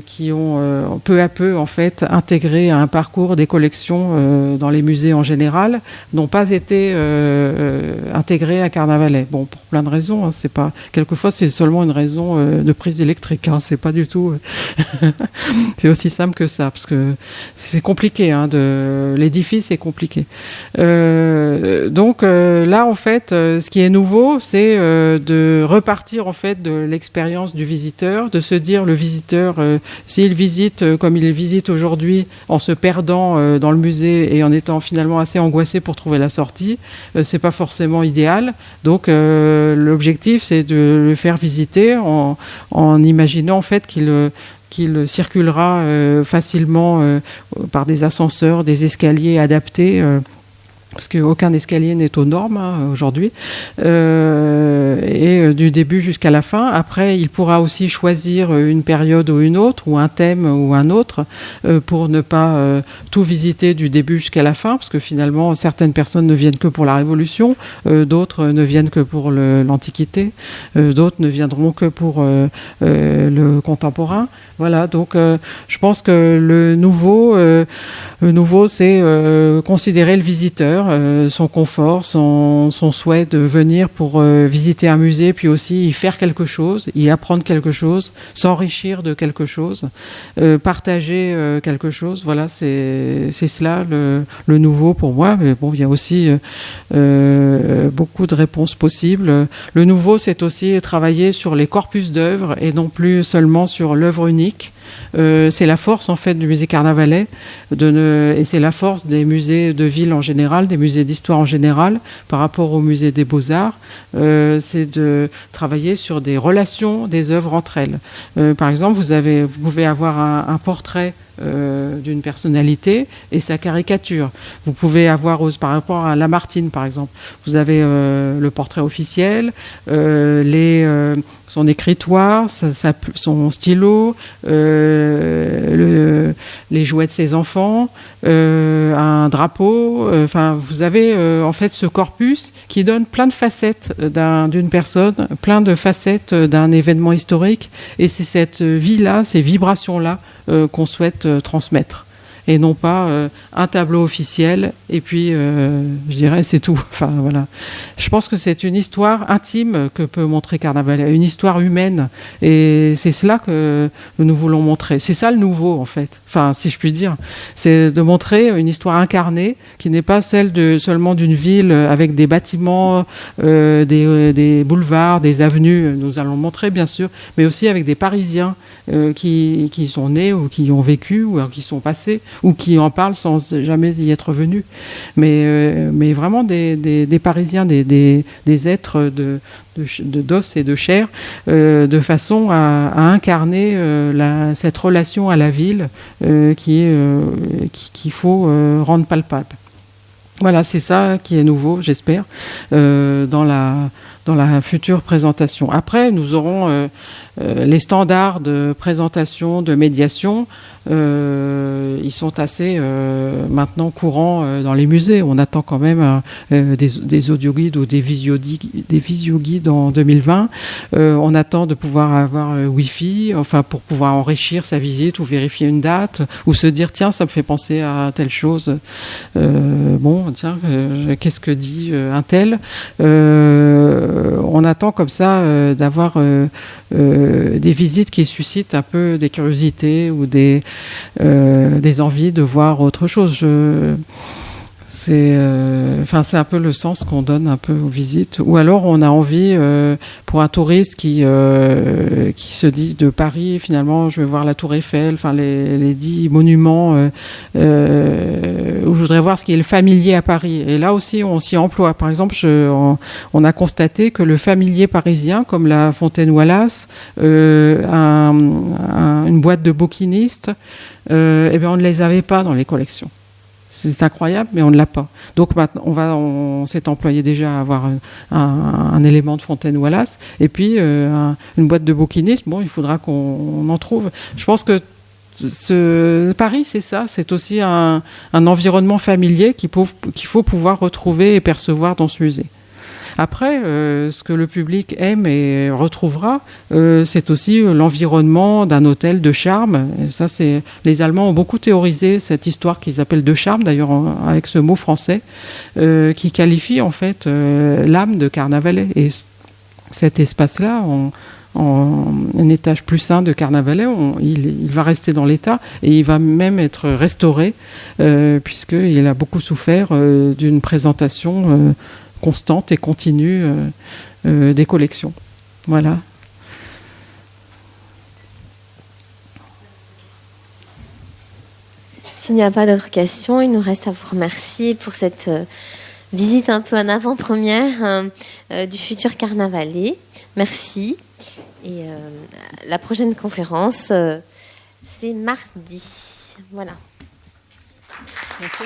qui ont peu à peu en fait intégré un parcours des collections dans les musées en général n'ont pas été intégrés à Carnavalet. Bon, pour plein de raisons. Quelquefois c'est seulement une raison de prise électrique. C'est pas du tout. C'est aussi simple que ça, parce que c'est compliqué. L'édifice est compliqué. Donc là, en fait, ce qui est nouveau, c'est de repartir en fait de l'expérience du visiteur, de se dire le visiteur, s'il visite comme il visite aujourd'hui, en se perdant dans le musée et en étant finalement assez angoissé pour trouver la sortie, c'est pas forcément idéal. Donc l'objectif, c'est de le faire visiter en imaginant en fait qu'il circulera facilement par des ascenseurs, des escaliers adaptés parce qu'aucun escalier n'est aux normes aujourd'hui, et du début jusqu'à la fin. Après, il pourra aussi choisir une période ou une autre, ou un thème ou un autre, pour ne pas tout visiter du début jusqu'à la fin, parce que finalement, certaines personnes ne viennent que pour la Révolution, d'autres ne viennent que pour l'Antiquité, d'autres ne viendront que pour le contemporain. Voilà, donc je pense que le nouveau c'est considérer le visiteur, son confort, son souhait de venir pour visiter un musée, puis aussi y faire quelque chose, y apprendre quelque chose, s'enrichir de quelque chose, partager quelque chose. Voilà, c'est cela le nouveau pour moi. Mais bon, il y a aussi beaucoup de réponses possibles. Le nouveau, c'est aussi travailler sur les corpus d'œuvres et non plus seulement sur l'œuvre unique. C'est la force en fait du musée Carnavalet et c'est la force des musées de ville en général, des musées d'histoire en général par rapport au musée des Beaux-Arts, c'est de travailler sur des relations des œuvres entre elles. Par exemple, vous pouvez avoir un portrait d'une personnalité et sa caricature. Vous pouvez avoir, par rapport à Lamartine par exemple, vous avez le portrait officiel, son écritoire, son stylo, les jouets de ses enfants, un drapeau. Enfin, vous avez en fait ce corpus qui donne plein de facettes d'une personne, plein de facettes d'un événement historique. Et c'est cette vie-là, ces vibrations-là qu'on souhaite transmettre. Et non pas un tableau officiel et puis je dirais c'est tout. Enfin voilà. Je pense que c'est une histoire intime que peut montrer Carnavalet, une histoire humaine, et c'est cela que nous voulons montrer. C'est ça le nouveau en fait. Enfin si je puis dire, c'est de montrer une histoire incarnée qui n'est pas celle seulement d'une ville avec des bâtiments, des boulevards, des avenues. Nous allons le montrer bien sûr, mais aussi avec des Parisiens qui sont nés ou qui ont vécu ou qui sont passés ou qui en parlent sans jamais y être venus. Mais vraiment des Parisiens, des êtres d'os et de chair, de façon à incarner cette relation à la ville qu'il faut rendre palpable. Voilà, c'est ça qui est nouveau, j'espère, dans la future présentation. Après, nous aurons les standards de présentation, de médiation. Ils sont assez maintenant courants dans les musées. On attend quand même des audioguides ou des visioguides en 2020. On attend de pouvoir avoir Wi-Fi, enfin pour pouvoir enrichir sa visite ou vérifier une date ou se dire tiens ça me fait penser à telle chose. Bon tiens qu'est-ce que dit un tel. On attend comme ça d'avoir des visites qui suscitent un peu des curiosités ou des envies de voir autre chose. C'est un peu le sens qu'on donne un peu aux visites. Ou alors on a envie, pour un touriste qui se dit de Paris, finalement je vais voir la Tour Eiffel, enfin les 10 monuments, où je voudrais voir ce qui est le familier à Paris. Et là aussi on s'y emploie. Par exemple, on a constaté que le familier parisien, comme la Fontaine Wallace, une boîte de bouquinistes, eh bien on ne les avait pas dans les collections. C'est incroyable, mais on ne l'a pas. Donc maintenant, on s'est employé déjà à avoir un élément de Fontaine Wallace, et puis une boîte de bouquinistes. Bon, il faudra qu'on en trouve. Je pense que Paris, c'est ça. C'est aussi un environnement familier qu'il faut pouvoir retrouver et percevoir dans ce musée. Après, ce que le public aime et retrouvera, c'est aussi l'environnement d'un hôtel de charme. Et ça, les Allemands ont beaucoup théorisé cette histoire qu'ils appellent de charme, d'ailleurs avec ce mot français, qui qualifie en fait l'âme de Carnavalet. Et cet espace-là, un étage plus sain de Carnavalet, il va rester dans l'état et il va même être restauré, puisqu'il a beaucoup souffert d'une présentation constante et continue des collections. Voilà. S'il n'y a pas d'autres questions, il nous reste à vous remercier pour cette visite un peu en avant-première du futur Carnavalet. Merci. Et la prochaine conférence, c'est mardi. Voilà. Merci.